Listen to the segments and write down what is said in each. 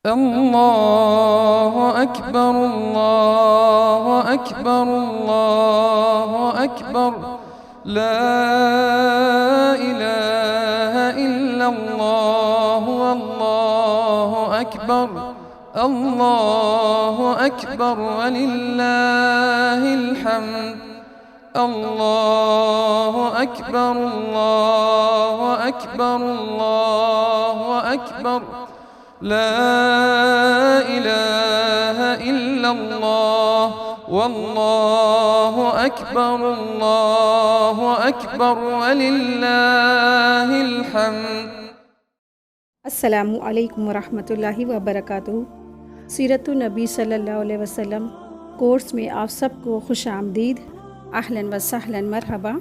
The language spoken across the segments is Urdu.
الله أكبر الله أكبر الله أكبر لا إله إلا الله والله أكبر الله أكبر ولله الحمد الله أكبر الله أكبر الله أكبر لا إله إلا الله والله أكبر الله أكبر ولله الحمد۔ السلام علیکم ورحمۃ اللہ وبرکاتہ۔ سیرت النبی صلی اللہ علیہ وسلم کورس میں آپ سب کو خوش آمدید، اہلاً و سہلاً، مرحبا۔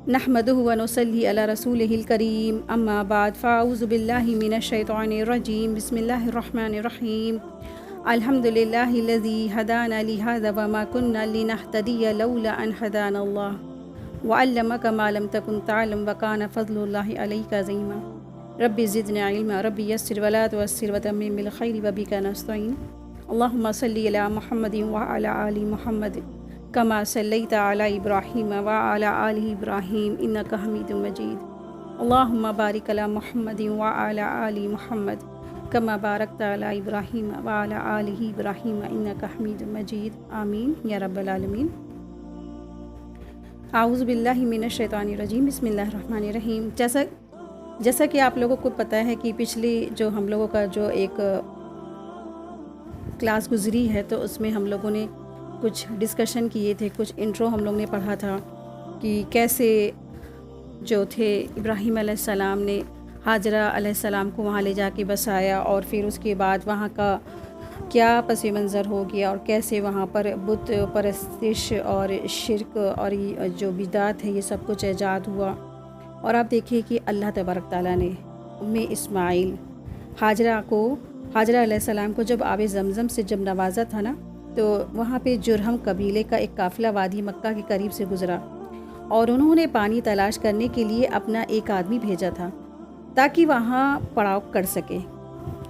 نحمدہ و نصلی علی رسولہ الکریم، اما بعد، فاعوذ باللہ من الشیطان الرجیم، بسم اللہ الرحمن الرحیم۔ الحمد للہ الذی ہدانا لہذا وما کنا لنہتدی لولا ان ہدانا اللہ وعلمک ما لم تکن تعلم وکان فضل اللہ علیک عظیما۔ رب زدنا علما، رب یسر ولا تعسر وتمم بالخیر وبک نستعین۔ اللہم صلی علی محمد وعلی آل محمد کما صلیت علی ابراہیم وعلی آل ابراہیم انک حمید مجید۔ اللہم بارک علی محمد وعلی آل محمد کما بارکت علی ابراہیم وعلی آل ابراہیم انک حمید مجید، آمین یا رب العالمین۔ اعوذ باللہ من الشیطان الرجیم، بسم اللہ الرحمن الرحیم۔ جیسا کہ آپ لوگوں کو پتہ ہے کہ پچھلی جو ہم لوگوں کا جو ایک کلاس گزری ہے تو اس میں ہم لوگوں نے کچھ ڈسکشن کیے تھے، کچھ انٹرو ہم لوگ نے پڑھا تھا کہ کیسے جو تھے ابراہیم علیہ السلام نے ہاجرہ علیہ السلام کو وہاں لے جا کے بسایا، اور پھر اس کے بعد وہاں کا کیا پس منظر ہو گیا، اور کیسے وہاں پر بت پرستش اور شرک اور جو بدعت ہے یہ سب کچھ ایجاد ہوا۔ اور آپ دیکھیے کہ اللہ تبارک تعالیٰ نے اسماعیل ہاجرہ علیہ السلام کو جب آب زمزم سے جب نوازا تھا نا، تو وہاں پہ جرہم قبیلے کا ایک قافلہ وادی مکہ کے قریب سے گزرا، اور انہوں نے پانی تلاش کرنے کے لیے اپنا ایک آدمی بھیجا تھا تاکہ وہاں پڑاؤ کر سکے۔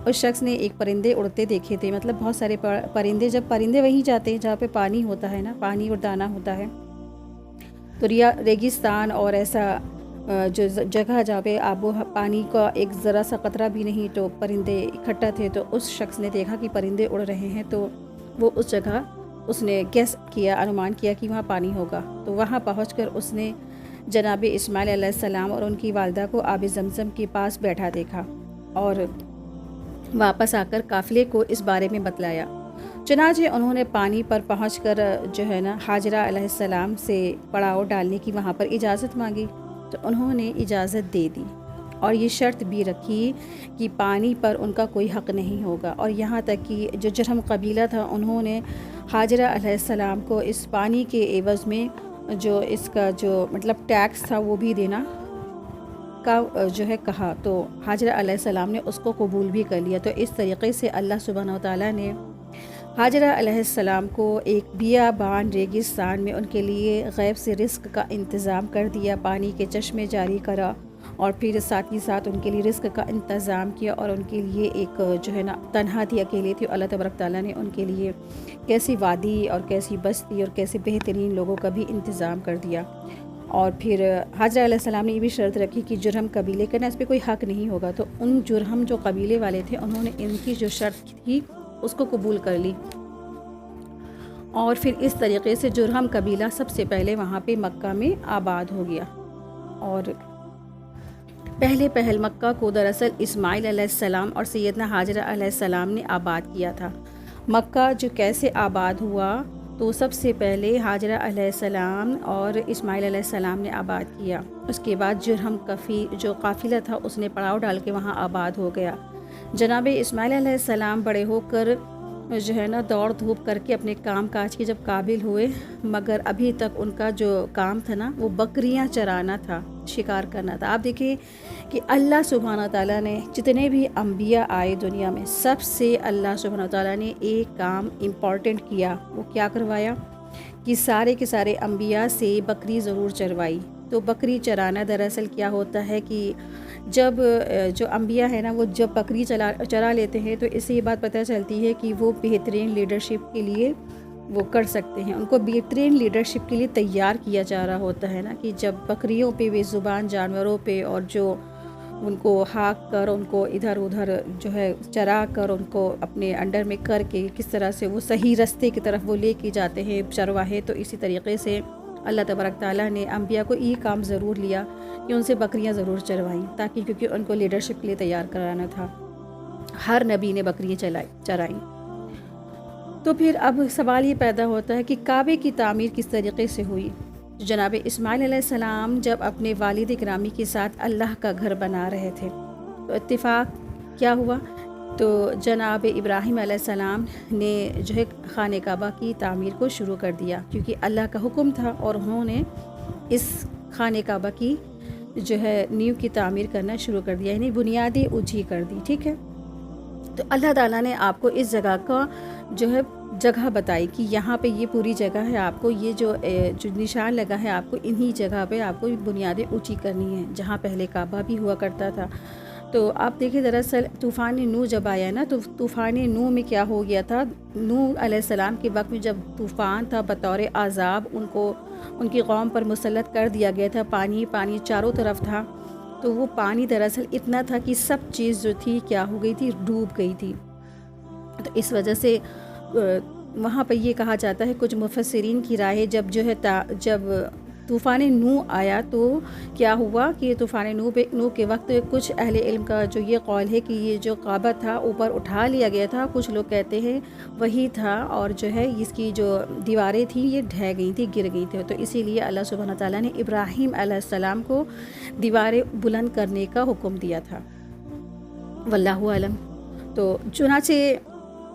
اس شخص نے ایک پرندے اڑتے دیکھے تھے، مطلب بہت سارے پرندے، جب پرندے وہیں جاتے ہیں جہاں پہ پانی ہوتا ہے نا، پانی اور دانہ ہوتا ہے، تو ریگستان اور ایسا جو جگہ جہاں پہ پانی کا ایک ذرا سا قطرہ بھی نہیں تو پرندے اکٹھا تھے، تو اس شخص نے دیکھا کہ پرندے اڑ رہے ہیں، تو وہ اس جگہ اس نے گیس کیا، انمان کیا کہ وہاں پانی ہوگا، تو وہاں پہنچ کر اس نے جناب اسماعیل علیہ السلام اور ان کی والدہ کو آب زمزم کے پاس بیٹھا دیکھا، اور واپس آ کر قافلے کو اس بارے میں بتلایا۔ چنانچہ انہوں نے پانی پر پہنچ کر جو ہے نا ہاجرہ علیہ السلام سے پڑاؤ ڈالنے کی وہاں پر اجازت مانگی، تو انہوں نے اجازت دے دی، اور یہ شرط بھی رکھی کہ پانی پر ان کا کوئی حق نہیں ہوگا، اور یہاں تک کہ جو جرہم قبیلہ تھا انہوں نے ہاجرہ علیہ السلام کو اس پانی کے عوض میں جو اس کا جو مطلب ٹیکس تھا وہ بھی دینا کا جو ہے کہا، تو ہاجرہ علیہ السلام نے اس کو قبول بھی کر لیا۔ تو اس طریقے سے اللہ سبحانہ و تعالیٰ نے ہاجرہ علیہ السلام کو ایک بیابان ریگستان میں ان کے لیے غیب سے رزق کا انتظام کر دیا، پانی کے چشمے جاری کرا، اور پھر ساتھ ہی ساتھ ان کے لیے رزق کا انتظام کیا، اور ان کے لیے ایک جو ہے نا تنہا تھی، اکیلے تھی، اللہ تبارک تعالیٰ نے ان کے لیے کیسی وادی اور کیسی بستی اور کیسے بہترین لوگوں کا بھی انتظام کر دیا۔ اور پھر ہاجرہ علیہ السلام نے یہ بھی شرط رکھی کہ جرہم قبیلے کا نا اس پہ کوئی حق نہیں ہوگا، تو ان جرہم جو قبیلے والے تھے انہوں نے ان کی جو شرط تھی اس کو قبول کر لی، اور پھر اس طریقے سے جرہم قبیلہ سب سے پہلے وہاں پہ مکہ میں آباد ہو گیا۔ اور پہل مکہ کو دراصل اسماعیل علیہ السلام اور سیدنا ہاجرہ علیہ السلام نے آباد کیا تھا۔ مکہ جو کیسے آباد ہوا، تو سب سے پہلے ہاجرہ علیہ السلام اور اسماعیل علیہ السلام نے آباد کیا، اس کے بعد جرہم جو قافلہ تھا اس نے پڑاؤ ڈال کے وہاں آباد ہو گیا۔ جناب اسماعیل علیہ السلام بڑے ہو کر جو ہے نا دوڑ دھوپ کر کے اپنے کام کاج کے جب قابل ہوئے، مگر ابھی تک ان کا جو کام تھا نا وہ بکریاں چرانا تھا، شکار کرنا تھا۔ آپ دیکھیں کہ اللہ سبحانہ تعالیٰ نے جتنے بھی انبیاء آئے دنیا میں، سب سے اللہ سبحانہ تعالیٰ نے ایک کام امپورٹنٹ کیا، وہ کیا کروایا کہ سارے کے سارے انبیاء سے بکری ضرور چروائی۔ تو بکری چرانا دراصل کیا ہوتا ہے کہ جب جو انبیاء ہیں نا وہ جب بکری چرا لیتے ہیں تو اس سے یہ بات پتہ چلتی ہے کہ وہ بہترین لیڈرشپ کے لیے وہ کر سکتے ہیں، ان کو بہترین لیڈرشپ کے لیے تیار کیا جا رہا ہوتا ہے نا، کہ جب بکریوں پہ بے زبان جانوروں پہ اور جو ان کو ہاک کر ان کو ادھر ادھر جو ہے چرا کر ان کو اپنے انڈر میں کر کے کس طرح سے وہ صحیح راستے کی طرف وہ لے کے جاتے ہیں چرواہے، تو اسی طریقے سے اللہ تبارک تعالیٰ نے انبیاء کو یہ کام ضرور لیا کہ ان سے بکریاں ضرور چروائیں، تاکہ کیونکہ ان کو لیڈرشپ کے لیے تیار کرانا تھا۔ ہر نبی نے بکریاں چرائیں۔ تو پھر اب سوال یہ پیدا ہوتا ہے کہ کعبے کی تعمیر کس طریقے سے ہوئی؟ جناب اسماعیل علیہ السلام جب اپنے والد گرامی کے ساتھ اللہ کا گھر بنا رہے تھے تو اتفاق کیا ہوا، تو جناب ابراہیم علیہ السلام نے جو ہے خانہ کعبہ کی تعمیر کو شروع کر دیا، کیونکہ اللہ کا حکم تھا، اور انہوں نے اس خانہ کعبہ کی جو ہے نیو کی تعمیر کرنا شروع کر دیا، یعنی بنیادیں اونچی کر دی، ٹھیک ہے۔ تو اللہ تعالیٰ نے آپ کو اس جگہ کا جو ہے جگہ بتائی کہ یہاں پہ یہ پوری جگہ ہے، آپ کو یہ جو نشان لگا ہے، آپ کو انہی جگہ پہ آپ کو بنیادیں اونچی کرنی ہیں، جہاں پہلے کعبہ بھی ہوا کرتا تھا۔ تو آپ دیکھیں دراصل طوفان نوح جب آیا نا، تو طوفان نوح میں کیا ہو گیا تھا، نوح علیہ السلام کے وقت میں جب طوفان تھا بطور عذاب ان کی قوم پر مسلط کر دیا گیا تھا، پانی پانی چاروں طرف تھا، تو وہ پانی دراصل اتنا تھا کہ سب چیز جو تھی کیا ہو گئی تھی، ڈوب گئی تھی۔ تو اس وجہ سے وہاں پہ یہ کہا جاتا ہے، کچھ مفسرین کی رائے جب جو ہے جب طوفان نوح آیا تو کیا ہوا کہ طوفان نوح کے وقت کچھ اہل علم کا جو یہ قول ہے کہ یہ جو کعبہ تھا اوپر اٹھا لیا گیا تھا، کچھ لوگ کہتے ہیں وہی تھا، اور جو ہے اس کی جو دیواریں تھیں یہ ڈھہ گئی تھیں، گر گئی تھیں، تو اسی لیے اللہ سبحانہ تعالیٰ نے ابراہیم علیہ السلام کو دیواریں بلند کرنے کا حکم دیا تھا، واللہ اعلم۔ تو چنانچہ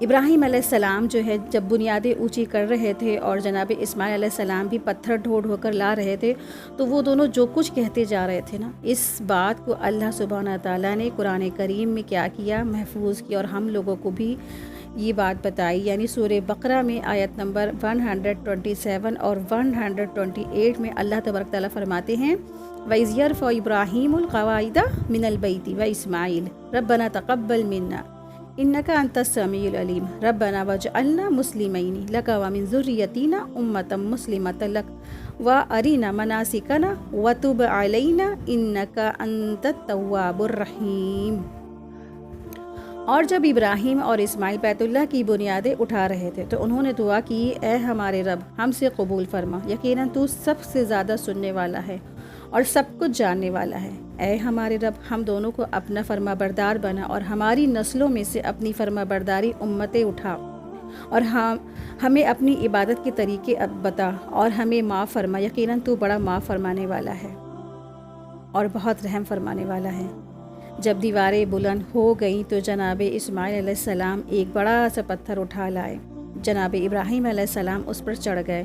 ابراہیم علیہ السلام جو ہے جب بنیادیں اونچی کر رہے تھے اور جناب اسماعیل علیہ السلام بھی پتھر ڈھو ڈھو کر لا رہے تھے، تو وہ دونوں جو کچھ کہتے جا رہے تھے نا، اس بات کو اللہ سبحانہ تعالیٰ نے قرآن کریم میں کیا کیا، محفوظ کیا، اور ہم لوگوں کو بھی یہ بات بتائی، یعنی سورہ بقرہ میں آیت نمبر 127 اور 128 میں اللہ تبارک تعالیٰ فرماتے ہیں، وَإِذْ يَرْفَعُ إِبْرَاهِيمُ الْقَوَاعِدَ مِنَ الْبَيْتِ وَإِسْمَاعِيلُ رَبَّنَا تَقَبَّلْ مِنَّا إِنَّكَ أَنْتَ السَّمِيعُ الْعَلِيمُ رَبَّنَا وَاجْعَلْنَا مُسْلِمَيْنِ لَكَ وَمِنْ ذُرِّيَّتِنَا أُمَّةً مُسْلِمَةً لَكَ وَأَرِنَا مَنَاسِكَنَا وَتُبْ عَلَيْنَا إِنَّكَ أَنْتَ التَّوَّابُ الرَّحِيمُ۔ اور جب ابراہیم اور اسماعیل بیت اللہ کی بنیادیں اٹھا رہے تھے تو انہوں نے دعا کی، اے ہمارے رب ہم سے قبول فرما، یقیناً تو سب سے زیادہ سننے والا ہے اور سب کچھ جاننے والا ہے۔ اے ہمارے رب ہم دونوں کو اپنا فرما بردار بنا، اور ہماری نسلوں میں سے اپنی فرما برداری امتیں اٹھا، اور ہمیں اپنی عبادت کے طریقے بتا، اور ہمیں معاف فرما، یقیناً تو بڑا معاف فرمانے والا ہے اور بہت رحم فرمانے والا ہے۔ جب دیواریں بلند ہو گئیں تو جناب اسماعیل علیہ السلام ایک بڑا سا پتھر اٹھا لائے، جناب ابراہیم علیہ السلام اس پر چڑھ گئے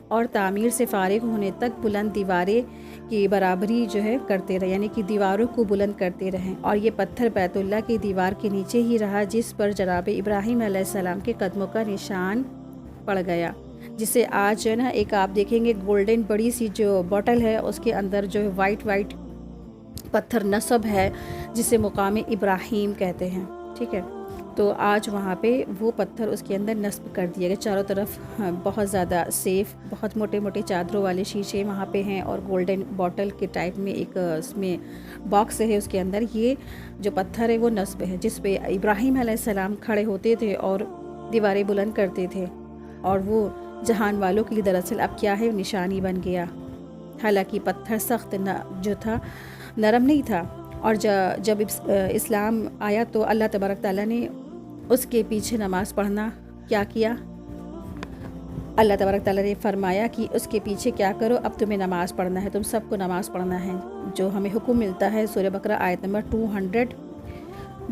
اور تعمیر سے فارغ ہونے تک بلند دیواریں کی برابری جو ہے کرتے رہے، یعنی کہ دیواروں کو بلند کرتے رہیں، اور یہ پتھر بیت اللہ کی دیوار کے نیچے ہی رہا جس پر جناب ابراہیم علیہ السلام کے قدموں کا نشان پڑ گیا، جسے آج جو ہے نا ایک آپ دیکھیں گے گولڈن بڑی سی جو بوٹل ہے اس کے اندر جو ہے وائٹ پتھر نصب ہے، جسے مقام ابراہیم کہتے ہیں، ٹھیک ہے۔ تو آج وہاں پہ وہ پتھر اس کے اندر نصب کر دیا گیا، چاروں طرف بہت زیادہ سیف، بہت موٹے موٹے چادروں والے شیشے وہاں پہ ہیں، اور گولڈن بوٹل کے ٹائپ میں ایک اس میں باکس ہے، اس کے اندر یہ جو پتھر ہے وہ نصب ہے، جس پہ ابراہیم علیہ السلام کھڑے ہوتے تھے اور دیواریں بلند کرتے تھے، اور وہ جہان والوں کے لیے دراصل اب کیا ہے، نشانی بن گیا۔ حالانکہ پتھر سخت جو تھا نرم نہیں تھا، اور جب اسلام آیا تو اللہ تبارک تعالیٰ نے اس کے پیچھے نماز پڑھنا کیا کیا، اللہ تبارک تعالیٰ نے فرمایا کہ اس کے پیچھے کیا کرو، اب تمہیں نماز پڑھنا ہے، تم سب کو نماز پڑھنا ہے، جو ہمیں حکم ملتا ہے سورہ بقرہ آیت نمبر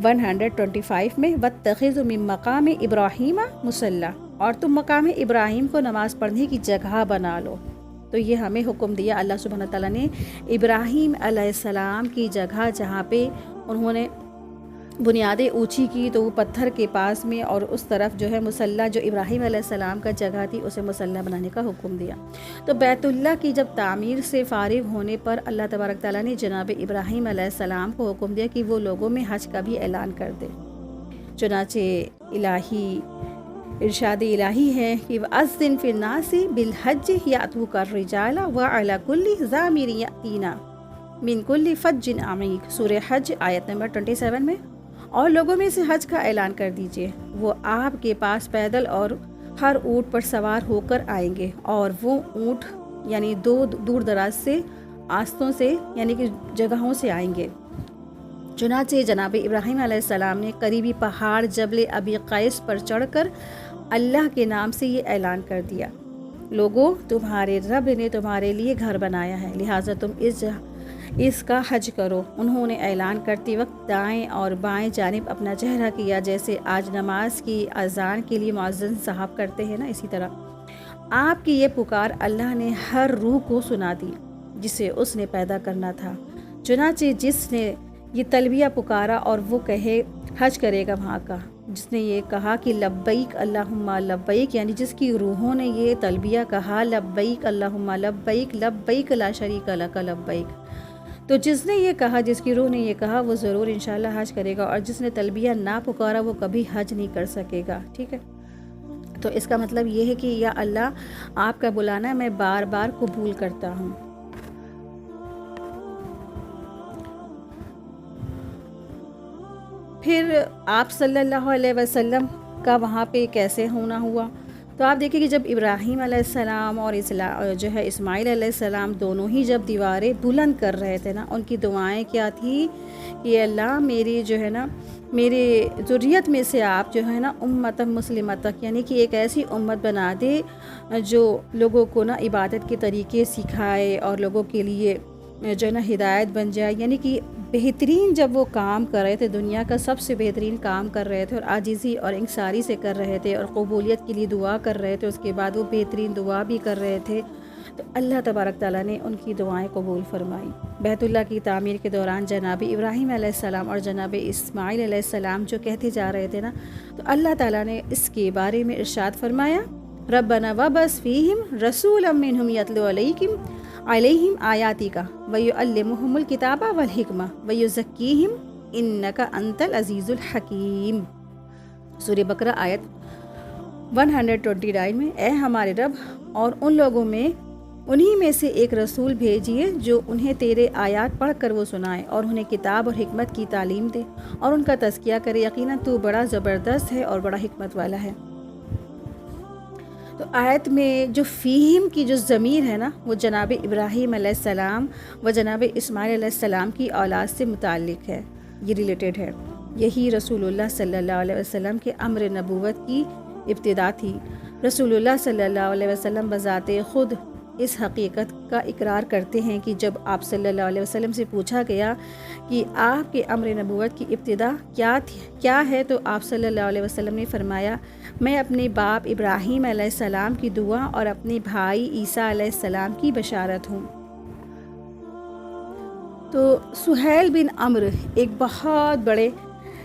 125 میں، وَاتَّخِذُوا مِن مَّقَامِ إِبْرَاهِيمَ مُصَلًّى، اور تم مقام ابراہیم کو نماز پڑھنے کی جگہ بنا لو۔ تو یہ ہمیں حکم دیا اللہ سبحانہ تعالیٰ نے ابراہیم علیہ السلام کی جگہ، جہاں پہ انہوں نے بنیادیں اونچی کی تو وہ پتھر کے پاس میں اور اس طرف جو ہے مصلی جو ابراہیم علیہ السلام کا جگہ تھی اسے مصلی بنانے کا حکم دیا۔ تو بیت اللہ کی جب تعمیر سے فارغ ہونے پر اللہ تبارک تعالیٰ نے جناب ابراہیم علیہ السلام کو حکم دیا کہ وہ لوگوں میں حج کا بھی اعلان کر دے۔ چنانچہ الہی ارشاد الہی ہے کہ وَأَذِّن فِي النَّاسِ بِالْحَجِّ يَأْتُوكَ الرِّجَالَ وَعَلَى كُلِّ ضَامِرٍ يَأْتِينَ مِنْ كُلِّ فَجٍّ عَمِيقٍ، سورہ حج آیت نمبر 27 میں۔ اور لوگوں میں سے حج کا اعلان کر دیجئے، وہ آپ کے پاس پیدل اور ہر اونٹ پر سوار ہو کر آئیں گے، اور وہ اونٹ یعنی دور دراز سے آستوں سے یعنی کہ جگہوں سے آئیں گے۔ چنانچہ جناب ابراہیم علیہ السلام نے قریبی پہاڑ جبل ابی قیس پر چڑھ کر اللہ کے نام سے یہ اعلان کر دیا، لوگوں تمہارے رب نے تمہارے لیے گھر بنایا ہے، لہٰذا تم اس کا حج کرو۔ انہوں نے اعلان کرتے وقت دائیں اور بائیں جانب اپنا چہرہ کیا، جیسے آج نماز کی اذان کے لیے مؤذن صاحب کرتے ہیں نا، اسی طرح آپ کی یہ پکار اللہ نے ہر روح کو سنا دی جسے اس نے پیدا کرنا تھا۔ چنانچہ جس نے یہ تلبیہ پکارا اور وہ کہے حج کرے گا وہاں کا، جس نے یہ کہا کہ لبیک اللہم لبیک، یعنی جس کی روحوں نے یہ تلبیہ کہا لبیک اللہم لبیک لبیک لا شریک لک لبیک، تو جس نے یہ کہا، جس کی روح نے یہ کہا، وہ ضرور انشاءاللہ حج کرے گا، اور جس نے تلبیہ نہ پکارا وہ کبھی حج نہیں کر سکے گا۔ ٹھیک ہے، تو اس کا مطلب یہ ہے کہ یا اللہ آپ کا بلانا میں بار بار قبول کرتا ہوں۔ پھر آپ صلی اللہ علیہ وسلم کا وہاں پہ کیسے ہونا ہوا، تو آپ دیکھیں کہ جب ابراہیم علیہ السلام اور جو ہے اسماعیل علیہ السلام دونوں ہی جب دیواریں بلند کر رہے تھے نا، ان کی دعائیں کیا تھی کہ اللہ میری جو ہے نا میری ذریت میں سے آپ جو ہے نا امت مسلمت، یعنی کہ ایک ایسی امت بنا دے جو لوگوں کو نا عبادت کے طریقے سکھائے اور لوگوں کے لیے جو ہے نا ہدایت بن جائے، یعنی کہ بہترین جب وہ کام کر رہے تھے، دنیا کا سب سے بہترین کام کر رہے تھے اور عاجزی اور انکساری سے کر رہے تھے اور قبولیت کے لیے دعا کر رہے تھے، اس کے بعد وہ بہترین دعا بھی کر رہے تھے، تو اللہ تبارک تعالیٰ نے ان کی دعائیں قبول فرمائی۔ بیت اللہ کی تعمیر کے دوران جناب ابراہیم علیہ السلام اور جناب اسماعیل علیہ السلام جو کہتے جا رہے تھے نا، تو اللہ تعالیٰ نے اس کے بارے میں ارشاد فرمایا ربنا وبعث فیہم رسولا منہم یتلو علیہم آیاتک ویعلمہم الکتاب والحکمہ ویزکیہم انک انت العزیز الحکیم، سورہ بقرہ آیت 129 میں، اے ہمارے رب اور ان لوگوں میں انہی میں سے ایک رسول بھیجیے جو انہیں تیرے آیات پڑھ کر وہ سنائے اور انہیں کتاب اور حکمت کی تعلیم دے اور ان کا تزکیہ کرے، یقیناً تو بڑا زبردست ہے اور بڑا حکمت والا ہے۔ تو آیت میں جو فیہم کی جو ضمیر ہے نا، وہ جناب ابراہیم علیہ السلام و جناب اسماعیل علیہ السلام کی اولاد سے متعلق ہے، یہ ریلیٹڈ ہے۔ یہی رسول اللہ صلی اللہ علیہ وسلم کے امر نبوت کی ابتدا تھی۔ رسول اللہ صلی اللہ علیہ وسلم بذات خود اس حقیقت کا اقرار کرتے ہیں کہ جب آپ صلی اللہ علیہ وسلم سے پوچھا گیا کہ آپ کے امر نبوت کی ابتدا کیا ہے، تو آپ صلی اللہ علیہ وسلم نے فرمایا میں اپنے باپ ابراہیم علیہ السلام کی دعا اور اپنے بھائی عیسیٰ علیہ السلام کی بشارت ہوں۔ تو سہیل بن عمرو ایک بہت بڑے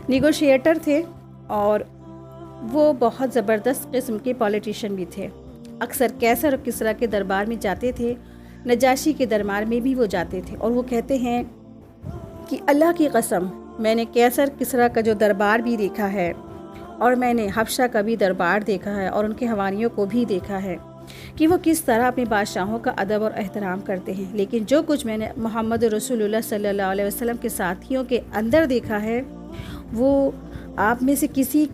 نیگوشیٹر تھے اور وہ بہت زبردست قسم کے پولیٹیشین بھی تھے، اکثر کیسر اور کسریٰ کے دربار میں جاتے تھے، نجاشی کے دربار میں بھی وہ جاتے تھے، اور وہ کہتے ہیں کہ اللہ کی قسم میں نے کیسر کسریٰ کا جو دربار بھی دیکھا ہے اور میں نے حبشہ کا بھی دربار دیکھا ہے اور ان کے حواریوں کو بھی دیکھا ہے کہ وہ کس طرح اپنے بادشاہوں کا ادب اور احترام کرتے ہیں، لیکن جو کچھ میں نے محمد رسول اللہ صلی اللہ علیہ وسلم کے ساتھیوں کے اندر دیکھا ہے وہ آپ میں سے کسی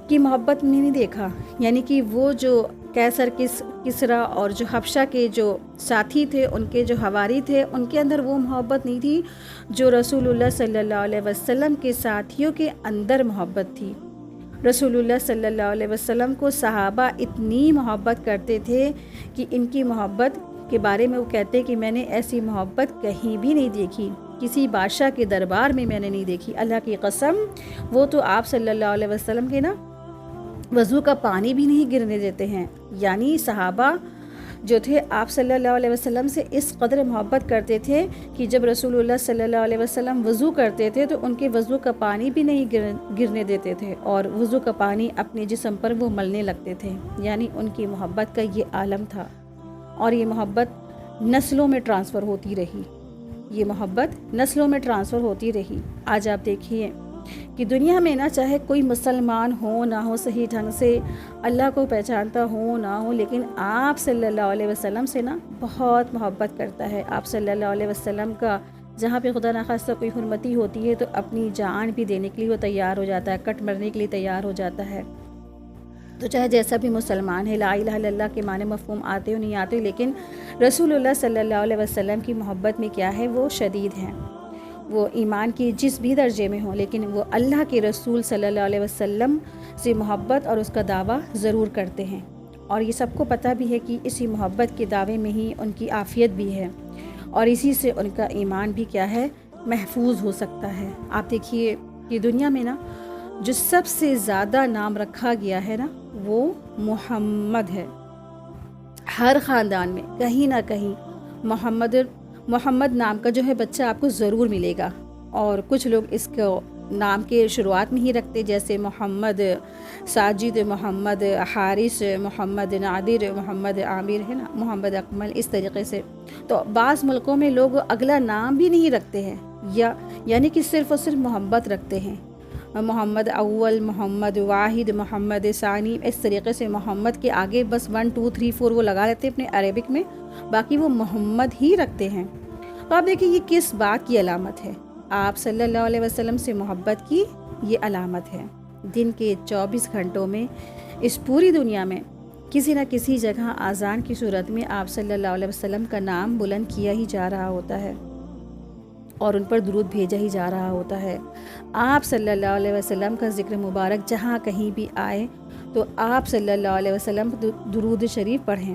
کی محبت میں نہیں دیکھا، یعنی کہ وہ جو کیسر کسریٰ اور جو حبشہ کے جو ساتھی تھے، ان کے جو حواری تھے، ان کے اندر وہ محبت نہیں تھی جو رسول اللہ صلی اللہ علیہ وسلم کے ساتھیوں کے اندر محبت تھی۔ رسول اللہ صلی اللہ علیہ وسلم کو صحابہ اتنی محبت کرتے تھے کہ ان کی محبت کے بارے میں وہ کہتے کہ میں نے ایسی محبت کہیں بھی نہیں دیکھی، کسی بادشاہ کے دربار میں نے نہیں دیکھی، اللہ کی قسم وہ تو آپ صلی اللہ علیہ وسلم کے نا وضو کا پانی بھی نہیں گرنے دیتے ہیں۔ یعنی صحابہ جو تھے آپ صلی اللہ علیہ وسلم سے اس قدر محبت کرتے تھے کہ جب رسول اللہ صلی اللہ علیہ وسلم وضو کرتے تھے تو ان کے وضو کا پانی بھی نہیں گرنے دیتے تھے اور وضو کا پانی اپنے جسم پر وہ ملنے لگتے تھے. یعنی ان کی محبت کا یہ عالم تھا اور یہ محبت نسلوں میں ٹرانسفر ہوتی رہی. یہ محبت نسلوں میں ٹرانسفر ہوتی رہی. آج آپ دیکھیے کہ دنیا میں نہ چاہے کوئی مسلمان ہو نہ ہو صحیح ڈھنگ سے اللہ کو پہچانتا ہو نہ ہو، لیکن آپ صلی اللہ علیہ وسلم سے نا بہت محبت کرتا ہے. آپ صلی اللہ علیہ وسلم کا جہاں پہ خدا نخواستہ کوئی حرمتی ہوتی ہے تو اپنی جان بھی دینے کے لیے وہ تیار ہو جاتا ہے، کٹ مرنے کے لیے تیار ہو جاتا ہے. تو چاہے جیسا بھی مسلمان ہے، لا الہ الا اللہ کے معنی مفہوم آتے ہو نہیں آتے، لیکن رسول اللہ صلی اللہ علیہ وسلم کی محبت میں کیا ہے، وہ شدید ہیں. وہ ایمان کی جس بھی درجے میں ہوں، لیکن وہ اللہ کے رسول صلی اللہ علیہ وسلم سے محبت اور اس کا دعویٰ ضرور کرتے ہیں. اور یہ سب کو پتہ بھی ہے کہ اسی محبت کے دعوے میں ہی ان کی عافیت بھی ہے اور اسی سے ان کا ایمان بھی کیا ہے، محفوظ ہو سکتا ہے. آپ دیکھیے کہ دنیا میں نا جو سب سے زیادہ نام رکھا گیا ہے نا وہ محمد ہے. ہر خاندان میں کہیں نہ کہیں محمد نام کا جو ہے بچہ آپ کو ضرور ملے گا. اور کچھ لوگ اس کو نام کے شروعات میں ہی رکھتے، جیسے محمد ساجد، محمد حارث، محمد نادر، محمد عامر، ہے نا، محمد اکمل، اس طریقے سے. تو بعض ملکوں میں لوگ اگلا نام بھی نہیں رکھتے ہیں، یعنی کہ صرف اور صرف محمد رکھتے ہیں. محمد اول، محمد واحد، محمد ثانی، اس طریقے سے محمد کے آگے بس 1 2 3 4 وہ لگا لیتے ہیں اپنے عربک میں، باقی وہ محمد ہی رکھتے ہیں. تو آپ دیکھیں یہ کس بات کی علامت ہے؟ آپ صلی اللہ علیہ وسلم سے محبت کی یہ علامت ہے. دن کے 24 گھنٹوں میں اس پوری دنیا میں کسی نہ کسی جگہ اذان کی صورت میں آپ صلی اللہ علیہ وسلم کا نام بلند کیا ہی جا رہا ہوتا ہے اور ان پر درود بھیجا ہی جا رہا ہوتا ہے. آپ صلی اللہ علیہ وسلم کا ذکر مبارک جہاں کہیں بھی آئے تو آپ صلی اللہ علیہ وسلم درود شریف پڑھیں.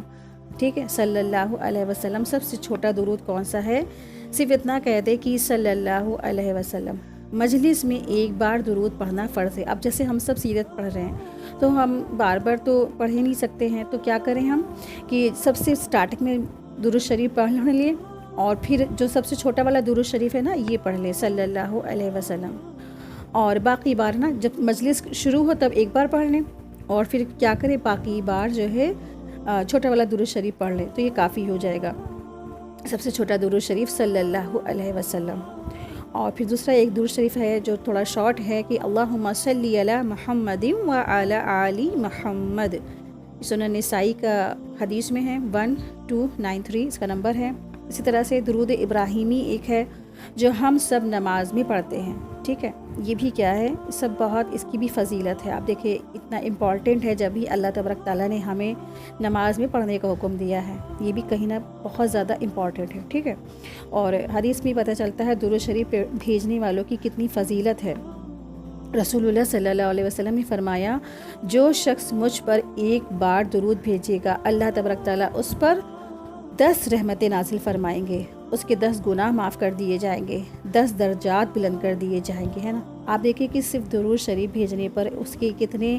ٹھیک ہے، صلی اللہ علیہ وسلم. سب سے چھوٹا درود کون سا ہے؟ صرف اتنا کہہ دے کہ صلی اللہ علیہ وسلم. مجلس میں ایک بار درود پڑھنا فرض ہے. اب جیسے ہم سب سیرت پڑھ رہے ہیں تو ہم بار بار تو پڑھ ہی نہیں سکتے ہیں، تو کیا کریں ہم کہ سب سے سٹارٹنگ میں درود شریف پڑھ لیں اور پھر جو سب سے چھوٹا والا درود شریف ہے نا یہ پڑھ لیں، صلی اللہ علیہ وسلم. اور باقی بار نا جب مجلس شروع ہو تب ایک بار پڑھ لیں اور پھر کیا کریں، باقی بار جو ہے چھوٹا والا درود شریف پڑھ لیں تو یہ کافی ہو جائے گا. سب سے چھوٹا درود شریف صلی اللہ علیہ وسلم. اور پھر دوسرا ایک درود شریف ہے جو تھوڑا شارٹ ہے کہ اللہم صلی علی محمد وعلی آل محمد. سنن نسائی کا حدیث میں ہے 1293 اس کا نمبر ہے. اسی طرح سے درود ابراہیمی ایک ہے جو ہم سب نماز میں پڑھتے ہیں. ٹھیک ہے، یہ بھی کیا ہے، سب بہت اس کی بھی فضیلت ہے. آپ دیکھیں اتنا امپورٹنٹ ہے، جب بھی اللہ تبارک تعالیٰ نے ہمیں نماز میں پڑھنے کا حکم دیا ہے، یہ بھی کہیں نہ بہت زیادہ امپورٹنٹ ہے. ٹھیک ہے، اور حدیث میں پتہ چلتا ہے درود شریف بھیجنے والوں کی کتنی فضیلت ہے. رسول اللہ صلی اللہ علیہ وسلم نے فرمایا جو شخص مجھ پر ایک بار درود بھیجے گا اللہ تبارک تعالیٰ اس پر 10 رحمتیں نازل فرمائیں گے، اس کے 10 گناہ معاف کر دیے جائیں گے، 10 درجات بلند کر دیے جائیں گے. ہے نا، آپ دیکھیں کہ صرف درود شریف بھیجنے پر اس کے کتنے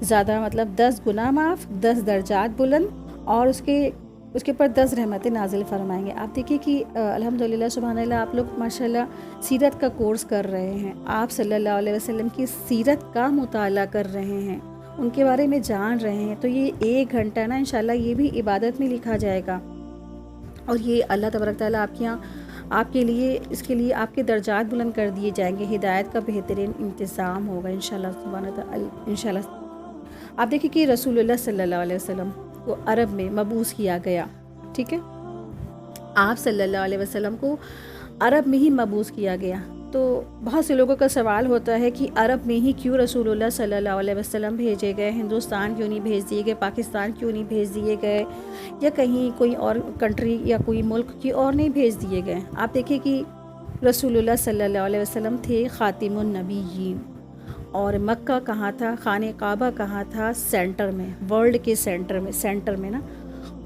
زیادہ 10 گناہ معاف، 10 درجات بلند اور اس کے پر 10 رحمتیں نازل فرمائیں گے. آپ دیکھیں کہ الحمدللہ سبحان اللہ آپ لوگ ماشاءاللہ سیرت کا کورس کر رہے ہیں، آپ صلی اللہ علیہ وسلم کی سیرت کا مطالعہ کر رہے ہیں، ان کے بارے میں جان رہے ہیں. تو یہ 1 گھنٹہ نا انشاءاللہ یہ بھی عبادت میں لکھا جائے گا اور یہ اللہ تبارک تعالیٰ آپ کے یہاں آپ کے لیے اس کے لیے آپ کے درجات بلند کر دیے جائیں گے. ہدایت کا بہترین انتظام ہوگا انشاءاللہ سبحانہ تعالیٰ انشاءاللہ. آپ دیکھیں کہ رسول اللہ صلی اللہ علیہ وسلم کو عرب میں مبعوث کیا گیا. ٹھیک ہے، آپ صلی اللہ علیہ وسلم کو عرب میں ہی مبعوث کیا گیا. تو بہت سے لوگوں کا سوال ہوتا ہے کہ عرب میں ہی کیوں رسول اللہ صلی اللہ علیہ وسلم بھیجے گئے، ہندوستان کیوں نہیں بھیج دیے گئے، پاکستان کیوں نہیں بھیج دیے گئے، یا کہیں کوئی اور کنٹری یا کوئی ملک کی اور نہیں بھیج دیے گئے. آپ دیکھیں کہ رسول اللہ صلی اللہ علیہ وسلم تھے خاتم النبیین، اور مکہ کہاں تھا، خانہ کعبہ کہاں تھا، سینٹر میں، ورلڈ کے سینٹر میں نا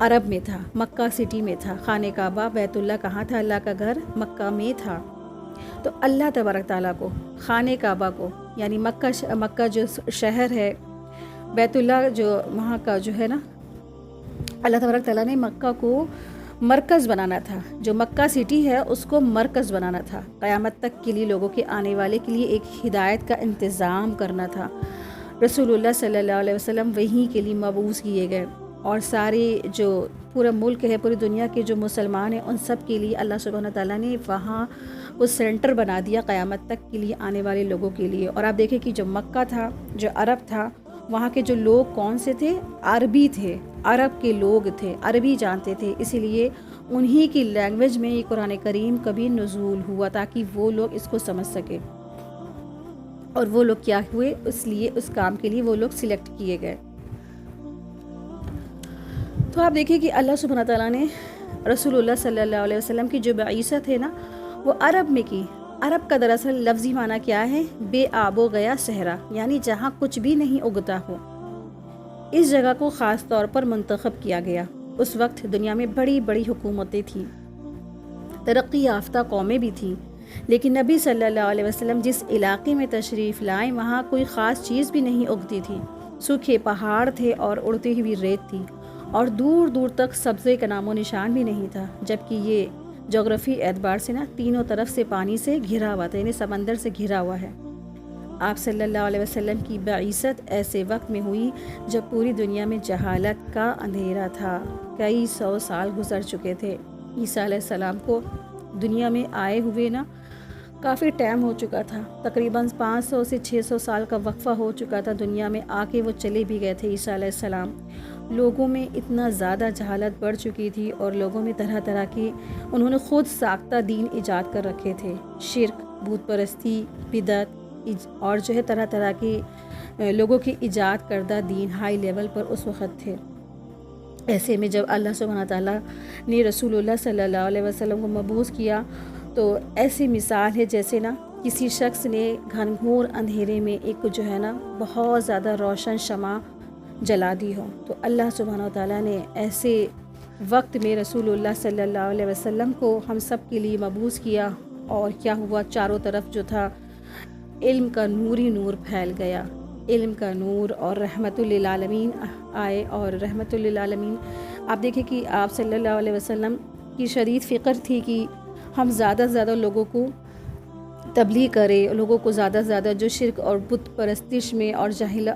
عرب میں تھا، مکہ سٹی میں تھا. خانہ کعبہ بیت اللہ کہاں تھا، اللہ کا گھر مکہ میں تھا. تو اللہ تبارک تعالیٰ کو خانہ کعبہ کو یعنی مکہ جو شہر ہے، بیت اللہ جو وہاں کا جو ہے نا اللہ تبارک تعالیٰ نے مکہ کو مرکز بنانا تھا، جو مکہ سٹی ہے اس کو مرکز بنانا تھا، قیامت تک کے لیے لوگوں کے آنے والے کے لیے ایک ہدایت کا انتظام کرنا تھا۔ رسول اللہ صلی اللہ علیہ وسلم وہیں کے لیے مبعوث کیے گئے، اور سارے جو پورا ملک ہے، پوری دنیا کے جو مسلمان ہیں، ان سب کے لیے اللہ سبحانہ تعالیٰ نے وہاں وہ سینٹر بنا دیا قیامت تک کے لیے آنے والے لوگوں کے لیے۔ اور آپ دیکھیں کہ جو مکہ تھا، جو عرب تھا، وہاں کے جو لوگ کون سے تھے؟ عربی تھے، عرب کے لوگ تھے، عربی جانتے تھے، اسی لیے انہی کی لینگویج میں یہ قرآن کریم کبھی نزول ہوا تاکہ وہ لوگ اس کو سمجھ سکے۔ اور وہ لوگ کیا ہوئے؟ اس لیے اس کام کے لیے وہ لوگ سلیکٹ کیے گئے۔ تو آپ دیکھیں کہ اللہ سبحانہ تعالیٰ نے رسول اللہ صلی اللہ علیہ وسلم کی جو بعثت ہے نا، وہ عرب میں کی۔ عرب کا دراصل لفظی معنی کیا ہے؟ بے آب و گیا صحرا، یعنی جہاں کچھ بھی نہیں اگتا ہو۔ اس جگہ کو خاص طور پر منتخب کیا گیا۔ اس وقت دنیا میں بڑی بڑی حکومتیں تھیں، ترقی یافتہ قومیں بھی تھیں، لیکن نبی صلی اللہ علیہ وسلم جس علاقے میں تشریف لائیں وہاں کوئی خاص چیز بھی نہیں اگتی تھی۔ سوکھے پہاڑ تھے اور اڑتی ہوئی ریت تھی، اور دور دور تک سبزے کا نام و نشان بھی نہیں تھا، جبکہ یہ جغرافی اعتبار سے نا تینوں طرف سے پانی سے گھرا ہوا تھا، یعنی سمندر سے گھرا ہوا ہے۔ آپ صلی اللہ علیہ وسلم کی بعثت ایسے وقت میں ہوئی جب پوری دنیا میں جہالت کا اندھیرا تھا۔ کئی 100 سال گزر چکے تھے عیسیٰ علیہ السلام کو دنیا میں آئے ہوئے نا، کافی ٹائم ہو چکا تھا، تقریباً 500 سے 600 سال کا وقفہ ہو چکا تھا دنیا میں، آ کے وہ چلے بھی گئے تھے عیسیٰ علیہ السلام۔ لوگوں میں اتنا زیادہ جہالت بڑھ چکی تھی، اور لوگوں میں طرح طرح کی انہوں نے خود ساختہ دین ایجاد کر رکھے تھے، شرک، بت پرستی، بدعت، اور جو ہے طرح طرح کی لوگوں کی ایجاد کردہ دین ہائی لیول پر اس وقت تھے۔ ایسے میں جب اللہ سبحانہ تعالیٰ نے رسول اللہ صلی اللہ علیہ وسلم کو مبعوث کیا، تو ایسی مثال ہے جیسے نا کسی شخص نے گھنگھور اندھیرے میں ایک جو ہے نا بہت زیادہ روشن شمع جلا دی ہو۔ تو اللہ سبحانہ تعالیٰ نے ایسے وقت میں رسول اللہ صلی اللہ علیہ وسلم کو ہم سب کے لیے مبعوث کیا، اور کیا ہوا؟ چاروں طرف جو تھا علم کا نور ہی نور پھیل گیا، علم کا نور، اور رحمت للعالمین آئے۔ اور رحمت للعالمین آپ دیکھیں کہ آپ صلی اللہ علیہ وسلم کی شدید فکر تھی کہ ہم زیادہ سے زیادہ لوگوں کو تبلیغ کریں، لوگوں کو زیادہ سے زیادہ جو شرک اور بت پرستش میں اور جاہل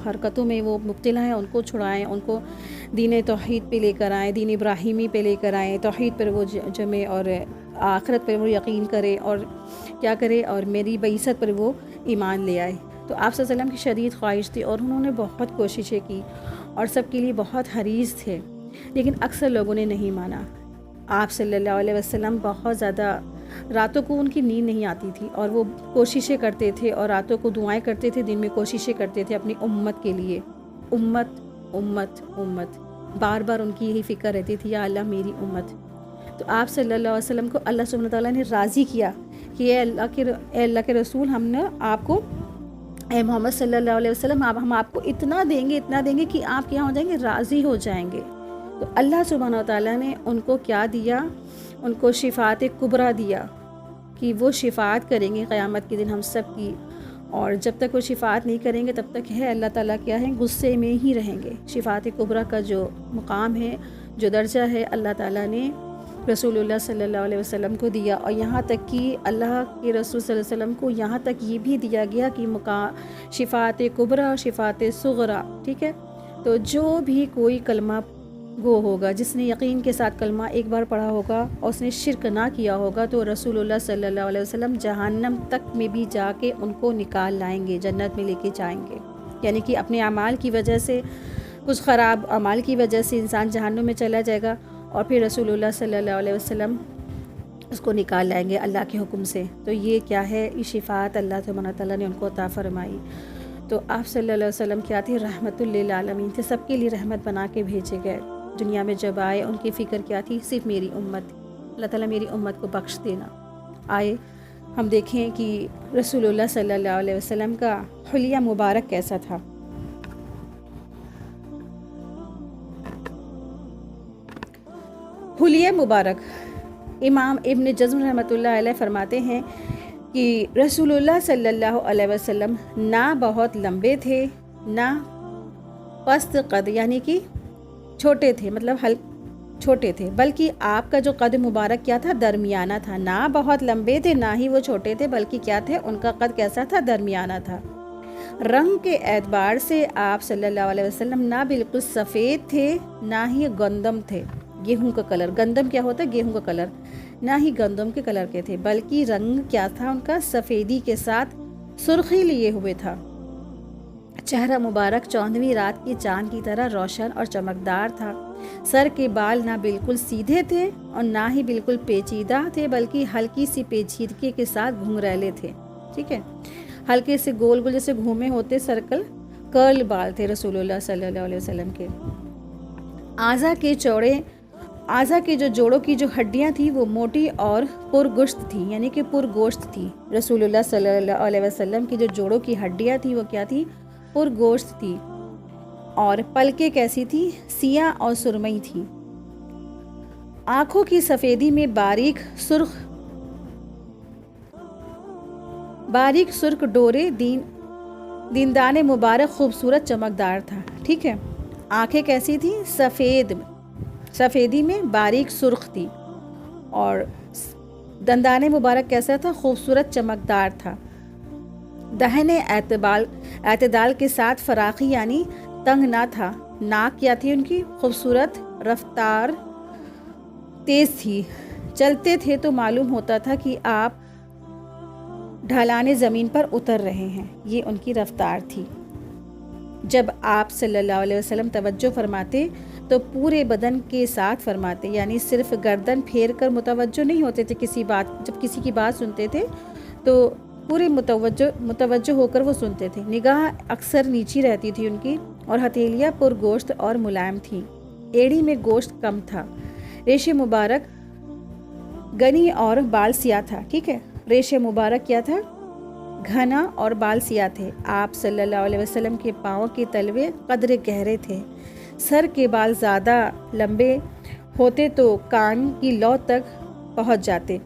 حرکتوں میں وہ مبتلا ہیں ان کو چھڑائیں، ان کو دین توحید پہ لے کر آئیں، دین ابراہیمی پہ لے کر آئیں، توحید پر وہ جمیں، اور آخرت پر وہ یقین کرے، اور کیا کرے، اور میری بعثت پر وہ ایمان لے آئے۔ تو آپ صلی اللہ علیہ وسلم کی شدید خواہش تھی، اور انہوں نے بہت کوششیں کی، اور سب کے لیے بہت حریص تھے، لیکن اکثر لوگوں نے نہیں مانا۔ آپ صلی اللہ علیہ وسلم بہت زیادہ راتوں کو ان کی نیند نہیں آتی تھی، اور وہ کوششیں کرتے تھے، اور راتوں کو دعائیں کرتے تھے، دن میں کوششیں کرتے تھے اپنی امت کے لیے، امت امت امت، بار بار ان کی یہی فکر رہتی تھی، یا اللہ میری امت۔ تو آپ صلی اللہ علیہ وسلم کو اللہ سبحانہ تعالیٰ نے راضی کیا کہ اے اللہ کے رسول، ہم نے آپ کو، اے محمد صلی اللہ علیہ وسلم، ہم آپ کو اتنا دیں گے کہ آپ کیا ہو جائیں گے؟ راضی ہو جائیں گے۔ تو اللہ سبحانہ تعالیٰ نے ان کو کیا دیا؟ ان کو شفاعت کبریٰ دیا، کہ وہ شفاعت کریں گے قیامت کے دن ہم سب کی، اور جب تک وہ شفاعت نہیں کریں گے تب تک ہے اللہ تعالیٰ کیا ہے؟ غصے میں ہی رہیں گے۔ شفاعت کبریٰ کا جو مقام ہے، جو درجہ ہے، اللہ تعالیٰ نے رسول اللہ صلی اللہ علیہ وسلم کو دیا، اور یہاں تک کہ اللہ کے رسول صلی اللہ علیہ وسلم کو یہاں تک یہ بھی دیا گیا کہ شفاعت کبریٰ، شفاعت صغریٰ، ٹھیک ہے؟ تو جو بھی کوئی کلمہ گو ہوگا، جس نے یقین کے ساتھ کلمہ ایک بار پڑھا ہوگا اور اس نے شرک نہ کیا ہوگا، تو رسول اللہ صلی اللہ علیہ وسلم جہنم تک میں بھی جا کے ان کو نکال لائیں گے، جنت میں لے کے جائیں گے۔ یعنی کہ اپنے اعمال کی وجہ سے، کچھ خراب اعمال کی وجہ سے انسان جہنم میں چلا جائے گا، اور پھر رسول اللہ صلی اللہ علیہ وسلم اس کو نکال لائیں گے اللہ کے حکم سے۔ تو یہ کیا ہے؟ یہ شفاعت اللہ سبحانہ تعالیٰ نے ان کو عطا فرمائی۔ تو آپ صلی اللہ علیہ وسلم کیا تھے؟ رحمت للعالمین تھے، سب کے لیے رحمت بنا کے بھیجے گئے۔ دنیا میں جب آئے ان کی فکر کیا تھی؟ صرف میری امت، اللہ تعالیٰ میری امت کو بخش دینا۔ آئے ہم دیکھیں کہ رسول اللہ صلی اللہ علیہ وسلم کا حلیہ مبارک کیسا تھا۔ حلیہ مبارک، امام ابن جزم رحمۃ اللہ علیہ فرماتے ہیں کہ رسول اللہ صلی اللہ علیہ وسلم نہ بہت لمبے تھے، نہ پست قد یعنی کہ چھوٹے تھے، مطلب چھوٹے تھے، بلکہ آپ کا جو قد مبارک کیا تھا؟ درمیانہ تھا، نہ بہت لمبے تھے نہ ہی وہ چھوٹے تھے، بلکہ کیا تھے؟ ان کا قد کیسا تھا؟ درمیانہ تھا۔ رنگ کے اعتبار سے آپ صلی اللہ علیہ وسلم نہ بالکل سفید تھے نہ ہی گندم تھے، گیہوں کا کلر، گندم کیا ہوتا ہے؟ گیہوں کا کلر، نہ ہی گندم کے کلر کے تھے، بلکہ رنگ کیا تھا ان کا؟ سفیدی کے ساتھ سرخی لیے ہوئے تھا۔ چہرہ مبارک 14ویں رات کی چاند کی طرح روشن اور چمکدار تھا۔ سر کے بال نہ بالکل سیدھے تھے اور نہ ہی بالکل پیچیدہ تھے، بلکہ ہلکی سی پیچیدگی کے ساتھ گھنگریلے تھے، ٹھیک ہے، ہلکے سے گول گول جیسے گھومے ہوتے سرکل کرل بال تھے رسول اللہ صلی اللہ علیہ وسلم کے۔ اعضاء کے جو جوڑوں کی جو ہڈیاں تھیں وہ موٹی اور پرگوشت تھیں، یعنی کہ پرگوشت تھی۔ رسول اللہ صلی اللہ علیہ وسلم کی جو جوڑوں کی ہڈیاں تھیں وہ کیا تھی؟ پرگوشت تھی۔ اور پلکیں کیسی تھی؟ سیاہ اور سرمئی تھی۔ آنکھوں کی سفیدی میں باریک سرخ ڈورے دیندان مبارک خوبصورت چمکدار تھا، ٹھیک ہے۔ آنکھیں کیسی تھی؟ سفیدی میں باریک سرخ تھی، اور دندان مبارک کیسا تھا؟ خوبصورت چمکدار تھا۔ دہنے اعتدال کے ساتھ فراخی یعنی تنگ نہ تھا۔ ناک کیا تھی ان کی؟ خوبصورت، رفتار تیز تھی۔ چلتے تھے تو معلوم ہوتا تھا کہ آپ ڈھلانے زمین پر اتر رہے ہیں، یہ ان کی رفتار تھی۔ جب آپ صلی اللہ علیہ وسلم توجہ فرماتے تو پورے بدن کے ساتھ فرماتے، یعنی صرف گردن پھیر کر متوجہ نہیں ہوتے تھے جب کسی کی بات سنتے تھے تو پورے متوجہ ہو کر وہ سنتے تھے۔ نگاہ اکثر نیچی رہتی تھی ان کی، اور ہتھیلیاں پرگوشت اور ملائم تھیں۔ ایڑی میں گوشت کم تھا۔ ریش مبارک گنی اور بال سیاہ تھا، ٹھیک ہے، ریش مبارک کیا تھا؟ گھنا اور بال سیاہ تھے۔ آپ صلی اللہ علیہ وسلم کے پاؤں کے تلوے قدرے گہرے تھے۔ سر کے بال زیادہ لمبے ہوتے تو کان کی لو تک پہنچ جاتے،